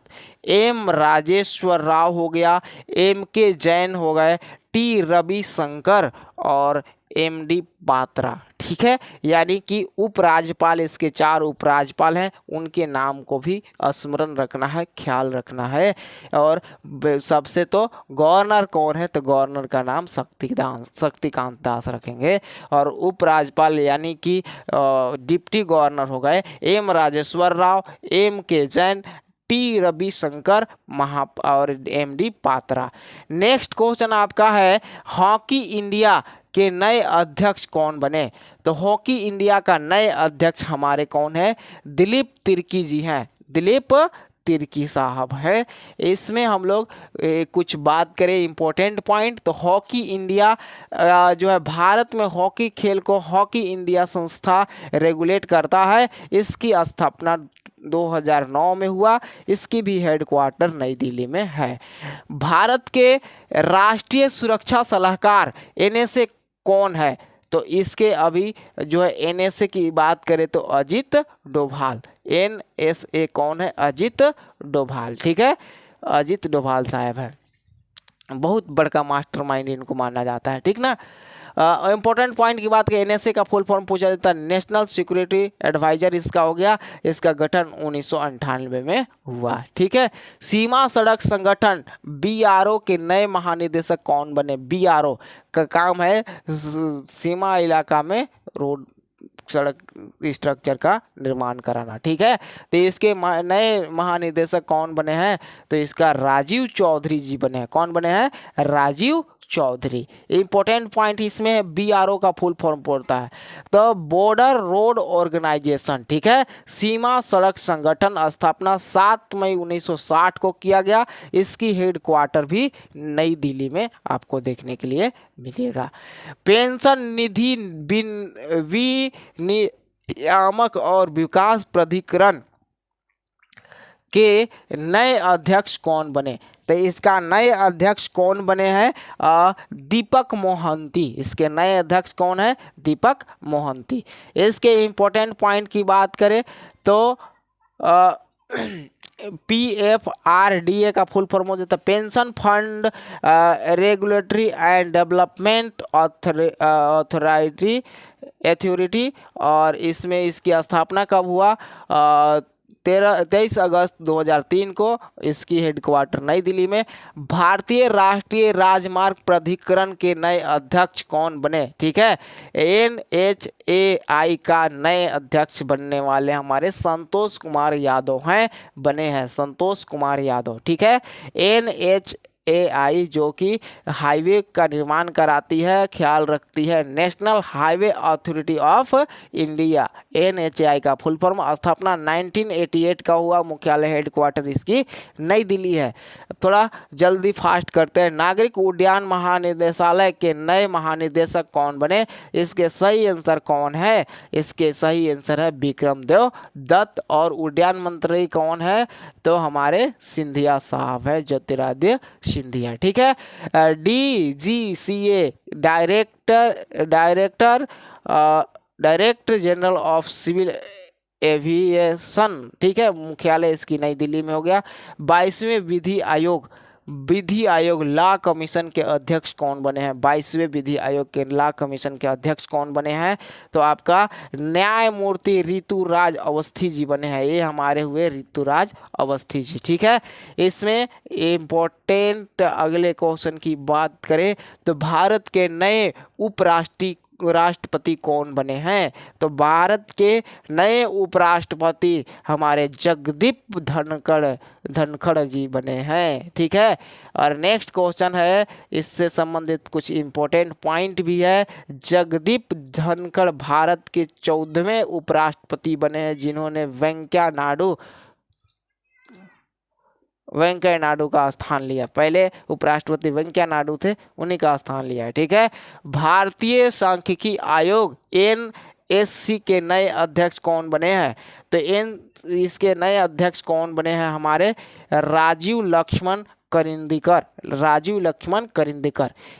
एम राजेश्वर राव हो गया, एम के जैन हो गए, टी रविशंकर और एम डी पात्रा, ठीक है। यानी कि उपराज्यपाल, इसके 4 उपराज्यपाल हैं, उनके नाम को भी स्मरण रखना है, ख्याल रखना है। और सबसे तो गवर्नर कौन है? तो गवर्नर का नाम शक्तिकांत दास रखेंगे। और उपराज्यपाल यानी कि डिप्टी गवर्नर हो गए एम राजेश्वर राव, एम के जैन, टी रविशंकर और M D Patra. Next question आपका है, हॉकी इंडिया के नए अध्यक्ष कौन बने? तो हॉकी इंडिया का नए अध्यक्ष हमारे कौन है? दिलीप तिर्की जी हैं, दिलीप तिर्की साहब है। इसमें हम लोग कुछ बात करें इंपॉर्टेंट पॉइंट, तो हॉकी इंडिया जो है भारत में हॉकी खेल को हॉकी इंडिया संस्था रेगुलेट करता है। इसकी स्थापना 2009 में हुआ। इसकी भी हेडक्वार्टर नई दिल्ली में है। भारत के राष्ट्रीय सुरक्षा सलाहकार एनएसए कौन है? तो इसके अभी जो है एनएसए की बात करें तो अजित डोभाल, एनएसए कौन है? अजित डोभाल, ठीक है, अजित डोभाल साहब है। बहुत बड़का मास्टरमाइंड इनको माना जाता है, ठीक ना। इंपॉर्टेंट पॉइंट की बात करें, एनएसए का फुल फॉर्म पूछा जाता है, नेशनल सिक्योरिटी एडवाइजर इसका हो गया। इसका गठन 1998 में हुआ, ठीक है। सीमा सड़क संगठन बीआरओ के नए महानिदेशक कौन बने? बीआरओ का काम है सीमा इलाका में रोड सड़क स्ट्रक्चर का निर्माण कराना, ठीक है। तो इसके नए महानिदेशक कौन बने हैं? तो इसका राजीव चौधरी जी बने हैं। कौन बने हैं? राजीव चौधरी। इंपॉर्टेंट पॉइंट इसमें है, बीआरओ का फुल फॉर्म पड़ता है तो बॉर्डर रोड ऑर्गेनाइजेशन, ठीक है। सीमा सड़क संगठन स्थापना 7 मई 1960 को किया गया। इसकी हेड क्वार्टर भी नई दिल्ली में आपको देखने के लिए मिलेगा। पेंशन निधि विनियामक और विकास प्राधिकरण के नए अध्यक्ष कौन बने? तो इसका नए अध्यक्ष कौन बने हैं? दीपक मोहंती। इसके नए अध्यक्ष कौन है? दीपक मोहंती। इसके इंपॉर्टेंट पॉइंट की बात करें तो PFRDA का फुल फॉर्म हो जाता है pension fund regulatory and development authority. और इसमें इसकी स्थापना कब हुआ? 23 अगस्त 2003 को। इसकी हेडक्वार्टर नई दिल्ली में। भारतीय राष्ट्रीय राजमार्ग प्राधिकरण के नए अध्यक्ष कौन बने? ठीक है, NHAI का नए अध्यक्ष बनने वाले हमारे संतोष कुमार यादव हैं, बने हैं संतोष कुमार यादव। ठीक है, NHAI जो कि हाईवे का निर्माण कराती है, ख्याल रखती है, national highway authority of India. NHAI का फुल फॉर्म स्थापना 1988 का हुआ। मुख्यालय हेडक्वार्टर इसकी नई दिल्ली है। थोड़ा जल्दी फास्ट करते हैं। नागरिक उड्डयन महानिदेशालय के नए महानिदेशक कौन बने? इसके सही आंसर कौन है? इसके सही आंसर है विक्रम देव दत्त। और उड्डयन मंत्री कौन है? तो हमारे सिंधिया साहब है, ज्योतिरादित्य सिंधिया। ठीक है, DGCA director general of civil aviation, ठीक है, मुख्यालय इसकी नई दिल्ली में हो गया। 22वें विधि आयोग विधि आयोग लॉ कमीशन के अध्यक्ष कौन बने हैं? 22वें विधि आयोग के लॉ कमीशन के अध्यक्ष कौन बने हैं? तो आपका न्यायमूर्ति ऋतुराज अवस्थी जी बने हैं। ये हमारे हुए ऋतुराज अवस्थी जी। ठीक है, इसमें इम्पोर्टेंट अगले क्वेश्चन की बात करें तो भारत के नए राष्ट्रपति कौन बने हैं? तो भारत के नए उपराष्ट्रपति हमारे जगदीप धनखड़ जी बने हैं। ठीक है, और नेक्स्ट क्वेश्चन है, इससे संबंधित कुछ इंपॉर्टेंट पॉइंट भी है। जगदीप धनखड़ भारत के 14वें उपराष्ट्रपति बने हैं जिन्होंने वेंकैया नायडू का स्थान लिया। पहले उपराष्ट्रपति वेंकैया नायडू थे, उन्हीं का स्थान लिया है। ठीक है, भारतीय सांख्यिकी आयोग NSC के नए अध्यक्ष कौन बने हैं? तो इसके नए अध्यक्ष कौन बने हैं? हमारे राजीव लक्ष्मण करिंदकर।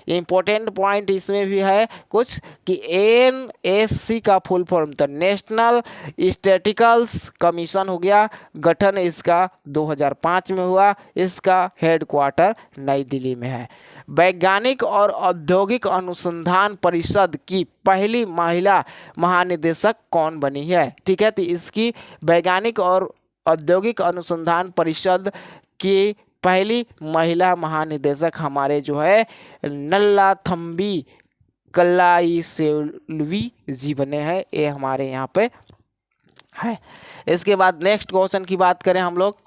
इंपॉर्टेंट पॉइंट इसमें भी है कुछ कि NSC का फुल फॉर्म तो नेशनल स्टैटिस्टिकल्स कमीशन हो गया। गठन इसका 2005 में हुआ। इसका हेडक्वार्टर नई दिल्ली में है। वैज्ञानिक और औद्योगिक अनुसंधान परिषद की पहली महिला महानिदेशक कौन बनी है? ठीक है, तो इसकी वैज्ञानिक और औद्योगिक अनुसंधान परिषद की पहली महिला महानिदेशक हमारे जो है नल्लाथम्बी कल्लाईसेल्वी जी बने हैं। ये हमारे यहाँ पे है। इसके बाद नेक्स्ट क्वेश्चन की बात करें हम लोग,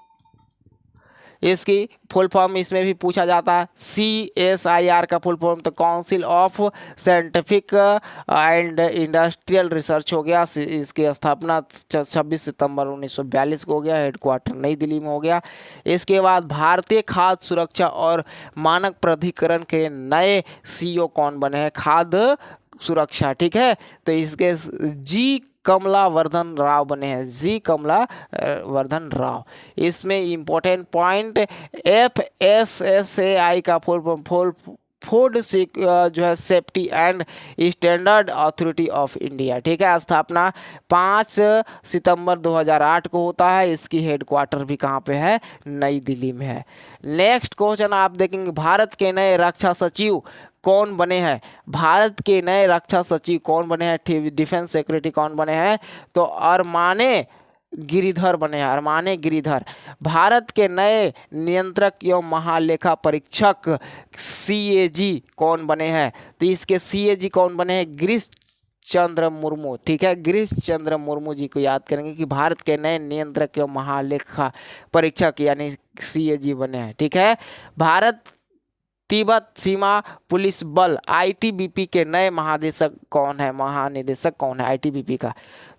इसकी फुल फॉर्म इसमें भी पूछा जाता है। CSIR का फुल फॉर्म तो council of scientific and industrial research हो गया। इसकी स्थापना 26 सितंबर 1942 को हो गया। हेडक्वार्टर नई दिल्ली में हो गया। इसके बाद भारतीय खाद्य सुरक्षा और मानक प्राधिकरण के नए CEO कौन बने हैं? खाद्य सुरक्षा। ठीक है, तो इसके जी कमलावर्धन राव बने हैं। जी कमलावर्धन राव। इसमें इंपॉर्टेंट पॉइंट FSSAI का फूड जो है safety and standard authority of India. ठीक है, स्थापना 5 सितंबर 2008 को होता है। इसकी हेडक्वार्टर भी कहाँ पे है? नई दिल्ली में है। नेक्स्ट क्वेश्चन आप देखेंगे, भारत के नए रक्षा सचिव कौन बने हैं? भारत के नए रक्षा सचिव कौन बने हैं? डिफेंस सेक्रेटरी कौन बने हैं? तो अरमाने गिरिधर बने हैं। अरमाने गिरिधर। भारत के नए नियंत्रक एवं महालेखा परीक्षक CAG कौन बने हैं? तो इसके CAG कौन बने हैं? गिरीश चंद्र मुर्मू। ठीक है, गिरीश चंद्र मुर्मू जी को याद करेंगे कि भारत के नए नियंत्रक एवं महालेखा परीक्षक यानी CAG बने हैं। ठीक है, भारत तिब्बत सीमा पुलिस बल ITBP के नए महानिदेशक कौन है? ITBP का?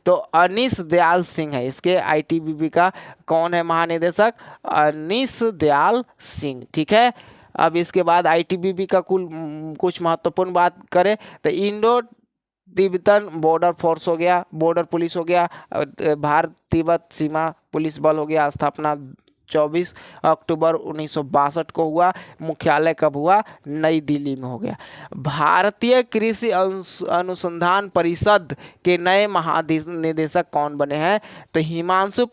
तो अनीश दयाल सिंह है। इसके ITBP का कौन है महानिदेशक? अनीश दयाल सिंह। ठीक है, अब इसके बाद ITBP का कुछ महत्वपूर्ण बात करें तो इंडो तिब्बतन बॉर्डर फोर्स हो गया, बॉर्डर पुलिस हो गया, भारत तिब्बत सीमा पुलिस बल हो गया। स्थापना 24 अक्टूबर 1962 को हुआ। मुख्यालय कब हुआ? नई दिल्ली में हो गया। भारतीय कृषि अनुसंधान परिषद के नए महानिदेशक कौन बने हैं? तो हिमांशु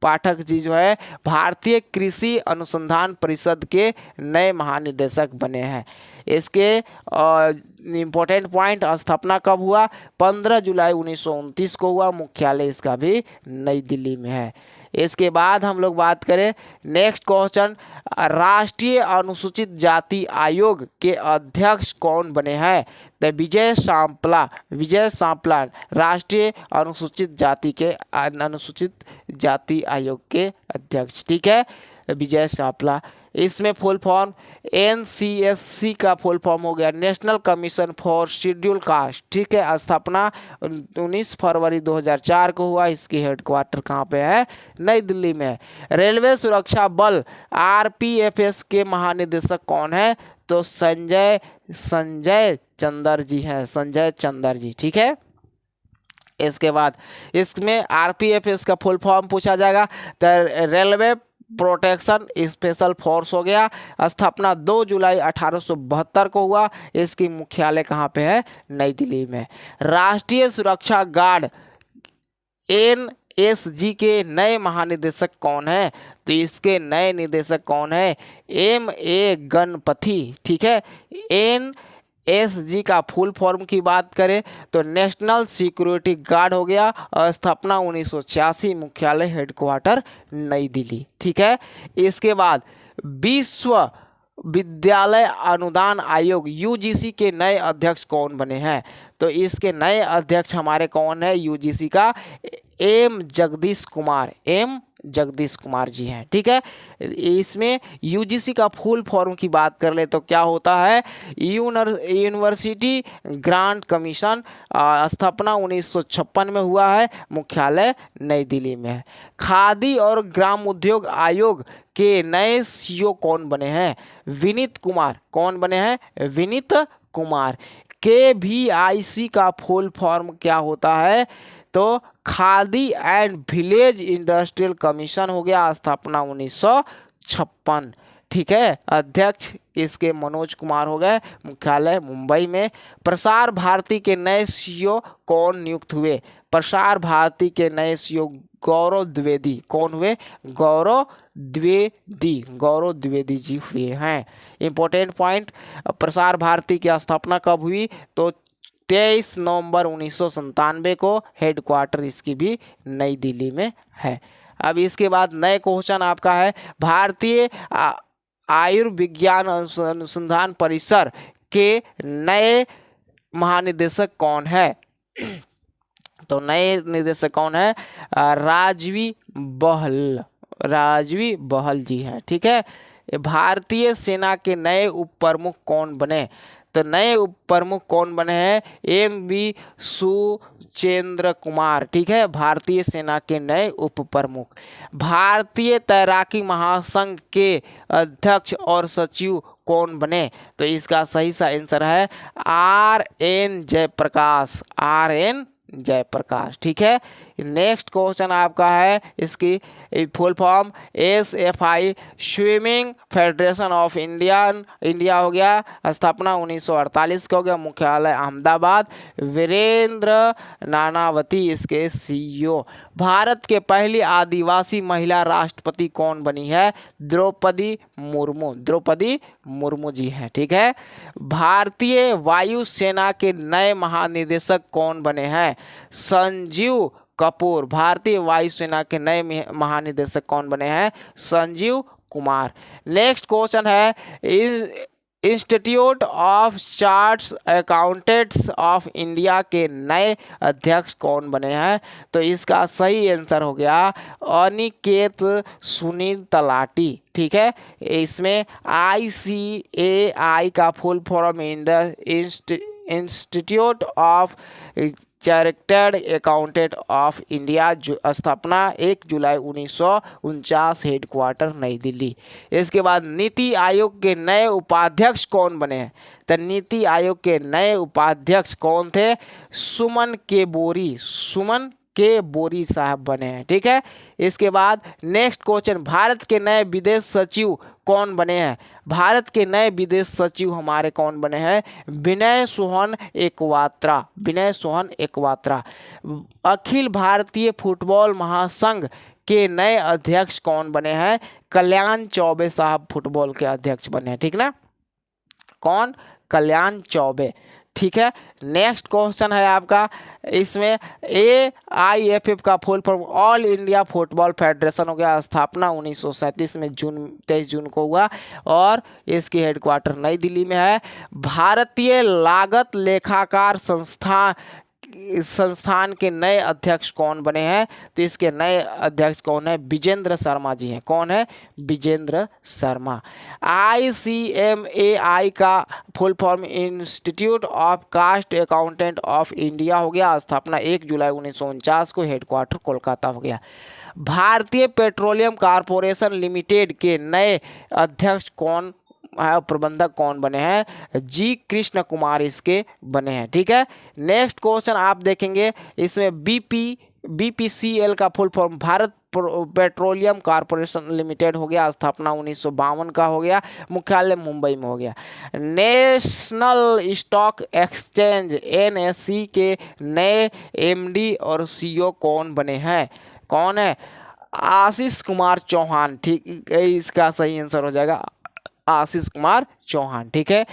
पाठक जी जो है भारतीय कृषि अनुसंधान परिषद के नए महानिदेशक बने हैं। इसके इम्पोर्टेंट पॉइंट, स्थापना कब हुआ? 15 जुलाई 1929 को हुआ। मुख्यालय इसका भी नई दिल्ली में है। इसके बाद हम लोग बात करें नेक्स्ट क्वेश्चन, राष्ट्रीय अनुसूचित जाति आयोग के अध्यक्ष कौन बने हैं? तो विजय सांपला राष्ट्रीय अनुसूचित जाति आयोग के अध्यक्ष। ठीक है, विजय सांपला। इसमें फुल फॉर्म NCSC का फुल फॉर्म हो गया national commission for schedule caste. ठीक है, स्थापना 19 फरवरी 2004 को हुआ। इसकी हेडक्वार्टर कहाँ पे है? नई दिल्ली में है। रेलवे सुरक्षा बल RPFS के महानिदेशक कौन है? तो संजय चंदर जी हैं। संजय चंदर जी। ठीक है, इसके बाद इसमें RPFS का फुल फॉर्म पूछा जाएगा तो रेलवे प्रोटेक्शन स्पेशल फोर्स हो गया। स्थापना 2 जुलाई 1872 को हुआ। इसकी मुख्यालय कहाँ पे है? नई दिल्ली में। राष्ट्रीय सुरक्षा गार्ड एनएसजी के नए महानिदेशक कौन है? तो इसके नए निदेशक कौन है? MA गणपति। ठीक है, एनएसजी का फुल फॉर्म की बात करें तो नेशनल सिक्योरिटी गार्ड हो गया, और स्थापना 1986, मुख्यालय हेडक्वार्टर नई दिल्ली। ठीक है, इसके बाद विश्व विद्यालय अनुदान आयोग UGC के नए अध्यक्ष कौन बने हैं? तो इसके नए अध्यक्ष हमारे कौन है UGC का? M जगदीश कुमार जी हैं। ठीक है, इसमें UGC का फुल फॉर्म की बात कर ले तो क्या होता है? यूनिवर्सिटी ग्रांट कमीशन, स्थापना 1956 में हुआ है, मुख्यालय नई दिल्ली में है। खादी और ग्राम उद्योग आयोग के नए CEO कौन बने हैं? विनीत कुमार। कौन बने हैं? विनीत कुमार। KVIC का फुल फॉर्म क्या होता है? तो khadi and village industrial commission हो गया, स्थापना 1956। ठीक है, अध्यक्ष इसके मनोज कुमार हो गए, मुख्यालय मुंबई में। प्रसार भारती के नए CEO कौन नियुक्त हुए? प्रसार भारती के नए CEO गौरव द्विवेदी। कौन हुए? गौरव द्विवेदी जी हुए हैं। इंपॉर्टेंट पॉइंट, प्रसार भारती की स्थापना कब हुई? तो 23 नवंबर 1997 को, हेडक्वार्टर इसकी भी नई दिल्ली में है। अब इसके बाद नए क्वेश्चन आपका है, भारतीय आयुर्विज्ञान अनुसंधान परिसर के नए महानिदेशक कौन है? तो नए निदेशक कौन है? राजवी बहल जी हैं। ठीक है, भारतीय सेना के नए उप प्रमुख कौन बने? तो नए उप प्रमुख कौन बने हैं? MV सुचेंद्र कुमार। ठीक है, भारतीय सेना के नए उप प्रमुख। भारतीय तैराकी महासंघ के अध्यक्ष और सचिव कौन बने? तो इसका सही सा आंसर है RN जयप्रकाश। ठीक है, नेक्स्ट क्वेश्चन आपका है, इसकी full form SFI swimming federation of India हो गया, स्थापना 1948 का हो गया, मुख्यालय अहमदाबाद। वीरेंद्र नानावती इसके CEO। भारत के पहली आदिवासी महिला राष्ट्रपति कौन बनी है? द्रौपदी मुर्मू जी हैं। ठीक है, भारतीय वायुसेना के नए महानिदेशक कौन बने हैं? संजीव कपूर। भारतीय वायुसेना के नए महानिदेशक कौन बने हैं? संजीव कुमार। नेक्स्ट क्वेश्चन है, institute of chartered accountants of India के नए अध्यक्ष कौन बने हैं? तो इसका सही आंसर हो गया अनिकेत सुनील तलाटी। ठीक है, इसमें ICAI का full form institute of chartered accountant of India, स्थापना 1 जुलाई 1949, हेडक्वार्टर नई दिल्ली। इसके बाद नीति आयोग के नए उपाध्यक्ष कौन बने हैं? तो नीति आयोग के नए उपाध्यक्ष कौन थे? सुमन के बोरी साहब बने हैं। ठीक है, इसके बाद नेक्स्ट क्वेश्चन, भारत के नए विदेश सचिव कौन बने हैं? भारत के नए विदेश सचिव हमारे कौन बने हैं? विनय सोहन एकवात्रा। अखिल भारतीय फुटबॉल महासंघ के नए अध्यक्ष कौन बने हैं? कल्याण चौबे साहब फुटबॉल के अध्यक्ष बने हैं। ठीक ना, कौन? कल्याण चौबे। ठीक है, नेक्स्ट क्वेश्चन है आपका, इसमें AIFF का full form all India football federation हो गया, स्थापना 1937 में 23 जून को हुआ, और इसकी हेडक्वार्टर नई दिल्ली में है। भारतीय लागत लेखाकार संस्थान के नए अध्यक्ष कौन बने हैं? तो इसके नए अध्यक्ष कौन है? विजेंद्र शर्मा जी हैं। कौन है? विजेंद्र शर्मा। ICMAI का full form institute of cast accountant of India हो गया, स्थापना 1 जुलाई 1949 को, हेडक्वार्टर कोलकाता हो गया। भारतीय पेट्रोलियम कॉर्पोरेशन लिमिटेड के नए अध्यक्ष कौन है? प्रबंधक कौन बने हैं? G कृष्ण कुमार इसके बने हैं। ठीक है, नेक्स्ट क्वेश्चन आप देखेंगे, इसमें BPCL का full form Bharat petroleum corporation limited हो गया, स्थापना 1952 का हो गया, मुख्यालय मुंबई में हो गया। नेशनल स्टॉक एक्सचेंज NSE के नए MD और CEO कौन बने हैं? कौन है? आशीष कुमार चौहान। ठीक है, इसका सही आंसर हो जाएगा आशीष कुमार चौहान। ठीक है,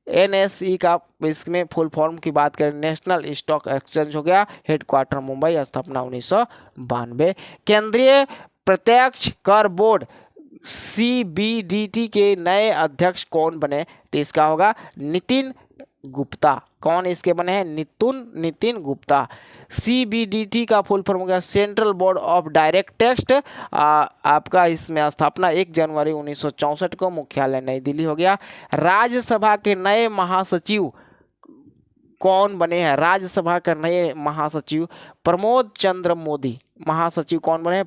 एनएसई का इसमें फुल फॉर्म की बात करें, नेशनल स्टॉक एक्सचेंज हो गया, हेडक्वार्टर मुंबई, स्थापना 1992। केंद्रीय प्रत्यक्ष कर बोर्ड सीबीडीटी के नए अध्यक्ष कौन बने? तो इसका होगा नितिन गुप्ता। कौन इसके बने हैं? नितिन गुप्ता। सीबीडीटी का फुल फॉर्म हो गया central board of direct tax. आपका इसमें स्थापना 1 जनवरी 1964 को, मुख्यालय नई दिल्ली हो गया। राज्यसभा के नए महासचिव कौन बने हैं? राज्यसभा के नए महासचिव प्रमोद चंद्र मोदी। महासचिव कौन बने?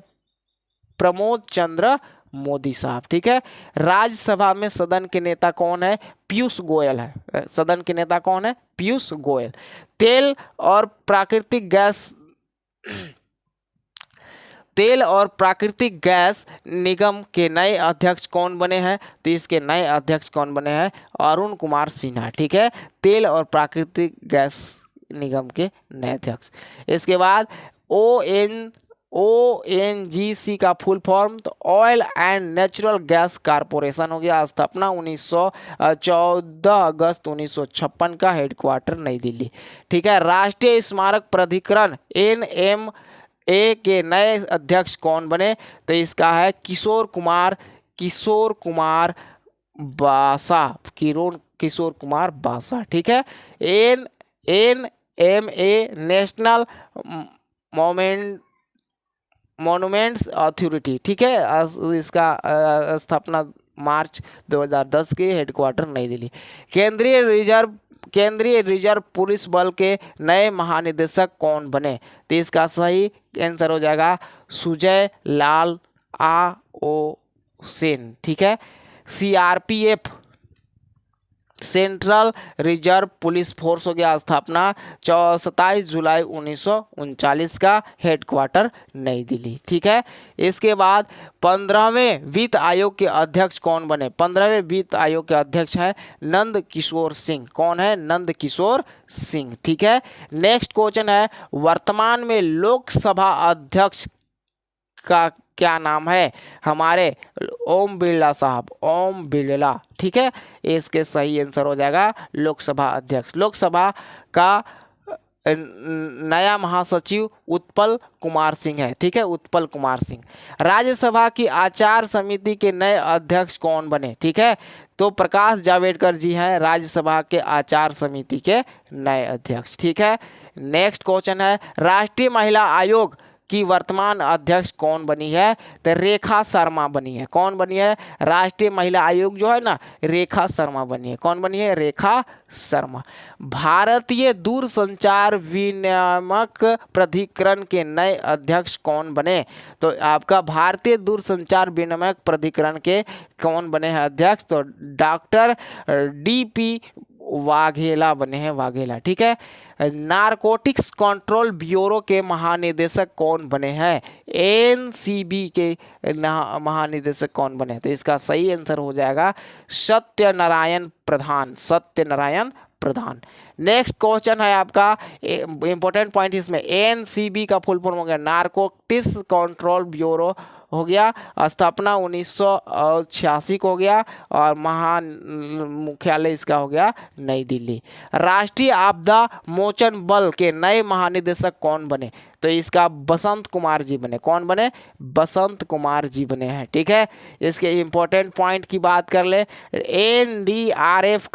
प्रमोद चंद्र मोदी साहब। ठीक है, राज्यसभा में सदन के नेता कौन है? पीयूष गोयल है। सदन के नेता कौन है? पीयूष गोयल। तेल और प्राकृतिक गैस निगम के नए अध्यक्ष कौन बने हैं? तो इसके नए अध्यक्ष कौन बने हैं? अरुण कुमार सिन्हा। ठीक है, तेल और प्राकृतिक गैस निगम के नए अध्यक्ष। इसके बाद ONGC का फुल फॉर्म तो oil and natural gas corporation हो गया, स्थापना 14 अगस्त 1956 का, हेडक्वार्टर नई दिल्ली। ठीक है, राष्ट्रीय स्मारक प्राधिकरण NMA के नए अध्यक्ष कौन बने? तो इसका है किशोर कुमार बासा। ठीक है, NMA नेशनल मॉन्यूमेंट्स अथॉरिटी। ठीक है, इसका स्थापना मार्च 2010 के, हेडक्वार्टर नई दिल्ली। केंद्रीय रिजर्व पुलिस बल के नए महानिदेशक कौन बने? तो इसका सही आंसर हो जाएगा सुजय लाल सेन। ठीक है, CRPF central reserve police force हो गया, स्थापना 27 जुलाई 1939 का, हेडक्वार्टर नई दिल्ली। ठीक है, इसके बाद 15वें वित्त आयोग के अध्यक्ष कौन बने? 15वें वित्त आयोग के अध्यक्ष हैं नंद किशोर सिंह। कौन है? नंद किशोर सिंह। ठीक है, नेक्स्ट क्वेश्चन है, वर्तमान में लोकसभा अध्यक्ष का क्या नाम है? हमारे ओम बिरला साहब, ओम बिरला। ठीक है, इसके सही आंसर हो जाएगा लोकसभा अध्यक्ष। लोकसभा का नया महासचिव उत्पल कुमार सिंह है। ठीक है, उत्पल कुमार सिंह। राज्यसभा की आचार समिति के नए अध्यक्ष कौन बने? ठीक है, तो प्रकाश जावड़ेकर जी हैं राज्यसभा के आचार समिति के नए अध्यक्ष। ठीक है, नेक्स्ट क्वेश्चन है, राष्ट्रीय महिला आयोग की वर्तमान अध्यक्ष कौन बनी है? तो रेखा शर्मा बनी है। कौन बनी है? राष्ट्रीय महिला आयोग जो है ना, रेखा शर्मा बनी है। कौन बनी है? रेखा शर्मा। भारतीय दूरसंचार विनियामक प्राधिकरण के नए अध्यक्ष कौन बने? तो आपका भारतीय दूरसंचार विनियामक प्राधिकरण के कौन बने हैं अध्यक्ष? तो डॉक्टर DP वाघेला बने हैं, वाघेला। ठीक है, नारकोटिक्स कंट्रोल ब्यूरो के महानिदेशक कौन बने हैं? NCB के महानिदेशक कौन बने? तो इसका सही आंसर हो जाएगा सत्यनारायण प्रधान। नेक्स्ट क्वेश्चन है आपका, इंपॉर्टेंट पॉइंट इसमें, NCB का फुल फॉर्म हो गया नारकोटिक्स कंट्रोल ब्यूरो हो गया, स्थापना 1986 को हो गया, और मुख्यालय इसका हो गया नई दिल्ली। राष्ट्रीय आपदा मोचन बल के नए महानिदेशक कौन बने? तो इसका बसंत कुमार जी बने। कौन बने? बसंत कुमार जी बने हैं। ठीक है, इसके इंपॉर्टेंट पॉइंट की बात कर ले, NDRF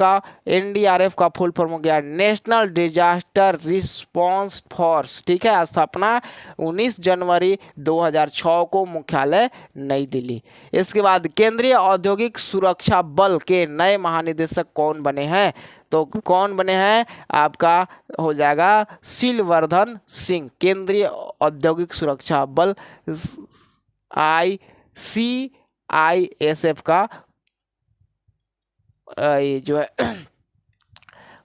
का फुल फॉर्म हो गया नेशनल डिजास्टर रिस्पांस फोर्स। ठीक है, स्थापना 19 जनवरी 2006 को, मुख्यालय नई दिल्ली। इसके बाद केंद्रीय औद्योगिक सुरक्षा बल के नए महानिदेशक कौन बने हैं? तो कौन बने हैं? आपका हो जाएगा सिलवर्धन सिंह। केंद्रीय औद्योगिक सुरक्षा बल CISF का ये जो है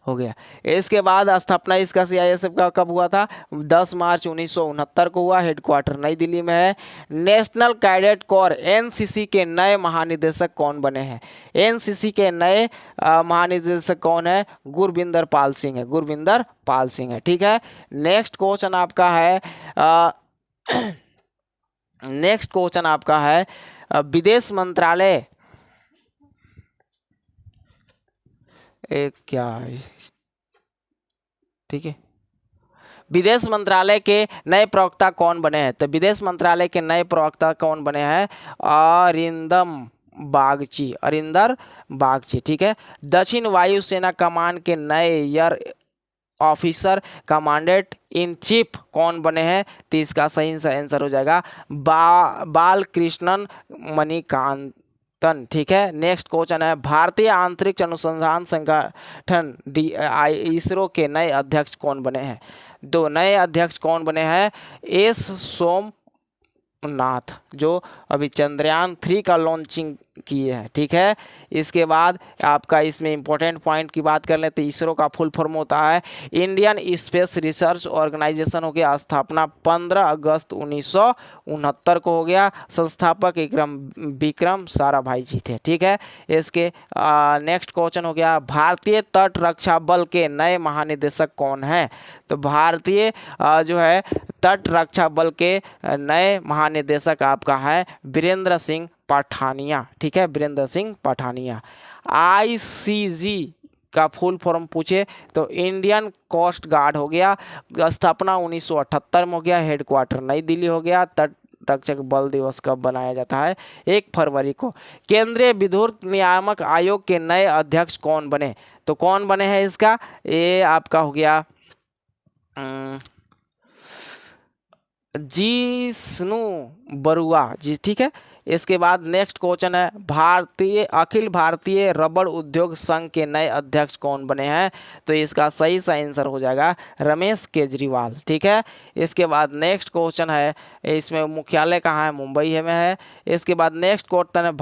हो गया। इसके बाद स्थापना इसका CISF का कब हुआ था? 10 मार्च 1969 को हुआ, हेडक्वार्टर नई दिल्ली में है। नेशनल कैडेट कोर NCC के नए महानिदेशक कौन बने हैं? NCC के नए महानिदेशक कौन है? गुरविंदर पाल सिंह है, गुरविंदर पाल सिंह है। ठीक है, नेक्स्ट क्वेश्चन आपका है, नेक्स्ट क्वेश्चन आपका है विदेश मंत्रालय क्या है? ठीक है, विदेश मंत्रालय के नए प्रवक्ता कौन बने हैं? तो विदेश मंत्रालय के नए प्रवक्ता कौन बने हैं? अरिंदम बागची, अरिंदर बागची। ठीक है, दक्षिण वायुसेना कमान के नए air officer commandant in chief कौन बने हैं? तो इसका सही आंसर हो जाएगा बालकृष्णन मणिकांतन। ठीक है, नेक्स्ट क्वेश्चन है भारतीय अंतरिक्ष अनुसंधान संगठन इसरो के नए अध्यक्ष कौन बने हैं? दो नए अध्यक्ष कौन बने हैं? एस सोमनाथ, जो अभी चंद्रयान 3 का लॉन्चिंग किए हैं। ठीक है, इसके बाद आपका इसमें इंपॉर्टेंट पॉइंट की बात कर लें तो इसरो का फुल फॉर्म होता है इंडियन स्पेस रिसर्च ऑर्गेनाइजेशन। हो गया स्थापना 15 अगस्त 1969 को हो गया। संस्थापक विक्रम साराभाई जी थे। ठीक है, इसके नेक्स्ट क्वेश्चन हो गया भारतीय तट रक्षा बल के नए महानिदेशक कौन है? तो भारतीय जो है तट रक्षा बल के नए महानिदेशक आपका है वीरेंद्र सिंह पठानिया। ठीक है, वीरेंद्र सिंह पठानिया। आईसीजी का फुल फॉर्म पूछे तो इंडियन कोस्ट गार्ड हो गया। स्थापना 1978 में हो गया। हेडक्वार्टर नई दिल्ली हो गया। तट रक्षक बल दिवस कब बनाया जाता है? 1 फरवरी को। केंद्रीय विद्युत नियामक आयोग के नए अध्यक्ष कौन बने? तो कौन बने हैं इसका? ये आपका हो गया जिष्णु बरुआ जी। ठीक है, इसके बाद नेक्स्ट क्वेश्चन है अखिल भारतीय रबड़ उद्योग संघ के नए अध्यक्ष कौन बने हैं? तो इसका सही आंसर हो जाएगा रमेश केजरीवाल। ठीक है, इसके बाद नेक्स्ट क्वेश्चन है इसमें मुख्यालय कहाँ है? मुंबई में है। इसके बाद नेक्स्ट क्वेश्चन है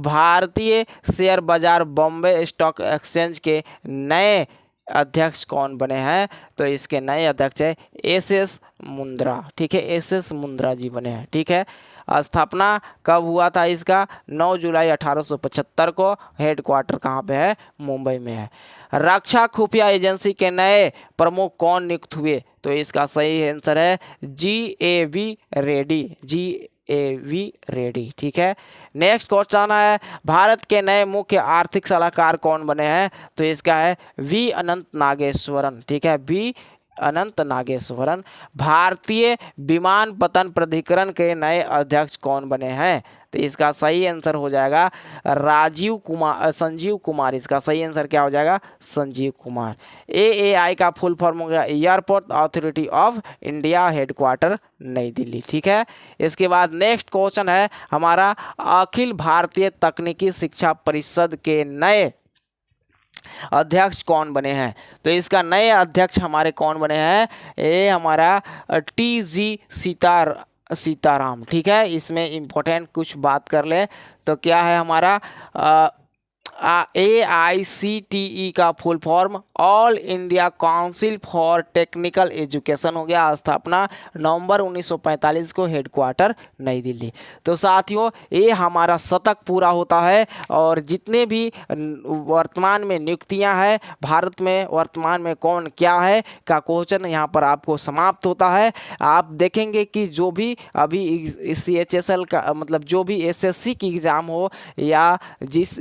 भारतीय शेयर बाजार बॉम्बे स्टॉक एक्सचेंज के नए अध्यक्ष कौन बने हैं? तो इसके नए अध्यक्ष है एस मुंद्रा। ठीक है, एस मुंद्रा जी बने हैं। ठीक है, स्थापना कब हुआ था इसका? 9 जुलाई 1875 को। हेडक्वार्टर कहाँ पे है? मुंबई में है। रक्षा खुफिया एजेंसी के नए प्रमुख कौन नियुक्त हुए? तो इसका सही आंसर है GAV रेड्डी। ठीक है, नेक्स्ट क्वेश्चन है भारत के नए मुख्य आर्थिक सलाहकार कौन बने हैं? तो इसका है V अनंत नागेश्वरन। ठीक है, V अनंत नागेश्वरन। भारतीय विमानपत्तन प्राधिकरण के नए अध्यक्ष कौन बने हैं? तो इसका सही आंसर हो जाएगा संजीव कुमार। इसका सही आंसर क्या हो जाएगा? संजीव कुमार। AAI का फुल फॉर्म हो गया airport authority of India, headquarter नई दिल्ली। ठीक है, इसके बाद नेक्स्ट क्वेश्चन है हमारा अखिल भारतीय तकनीकी शिक्षा परिषद के नए अध्यक्ष कौन बने हैं? तो इसका नए अध्यक्ष हमारे कौन बने हैं? ये हमारा TG सीताराम। ठीक है, इसमें इंपॉर्टेंट कुछ बात कर ले तो क्या है हमारा AICTE का full form all India council for technical education हो गया। स्थापना नवंबर 1945 को। हेडक्वार्टर नई दिल्ली। तो साथियों ये हमारा शतक पूरा होता है और जितने भी वर्तमान में नियुक्तियां हैं भारत में वर्तमान में कौन क्या है का क्वेश्चन यहाँ पर आपको समाप्त होता है। आप देखेंगे कि जो भी अभी CHSL का मतलब जो भी SSC की एग्ज़ाम हो या जिस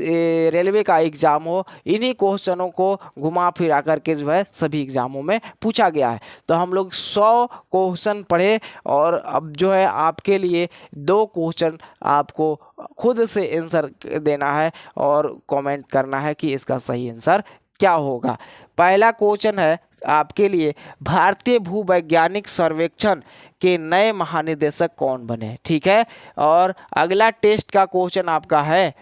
रेलवे का एग्ज़ाम हो, इन्हीं क्वेश्चनों को घुमा फिरा करके जो है सभी एग्ज़ामों में पूछा गया है। तो हम लोग 100 क्वेश्चन पढ़े और अब जो है आपके लिए 2 क्वेश्चन आपको खुद से आंसर देना है और कमेंट करना है कि इसका सही आंसर क्या होगा। पहला क्वेश्चन है आपके लिए भारतीय भूवैज्ञानिक सर्वेक्षण के नए महानिदेशक कौन बने? ठीक है, और अगला टेस्ट का क्वेश्चन आपका है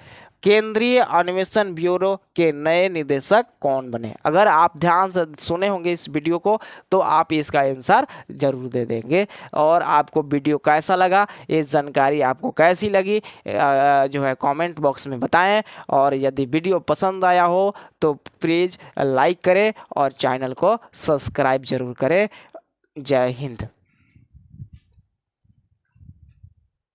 केंद्रीय अन्वेषण ब्यूरो के नए निदेशक कौन बने? अगर आप ध्यान से सुने होंगे इस वीडियो को तो आप इसका आंसर जरूर दे देंगे। और आपको वीडियो कैसा लगा, ये जानकारी आपको कैसी लगी जो है कमेंट बॉक्स में बताएं। और यदि वीडियो पसंद आया हो तो प्लीज़ लाइक करें और चैनल को सब्सक्राइब जरूर करें। जय हिंद।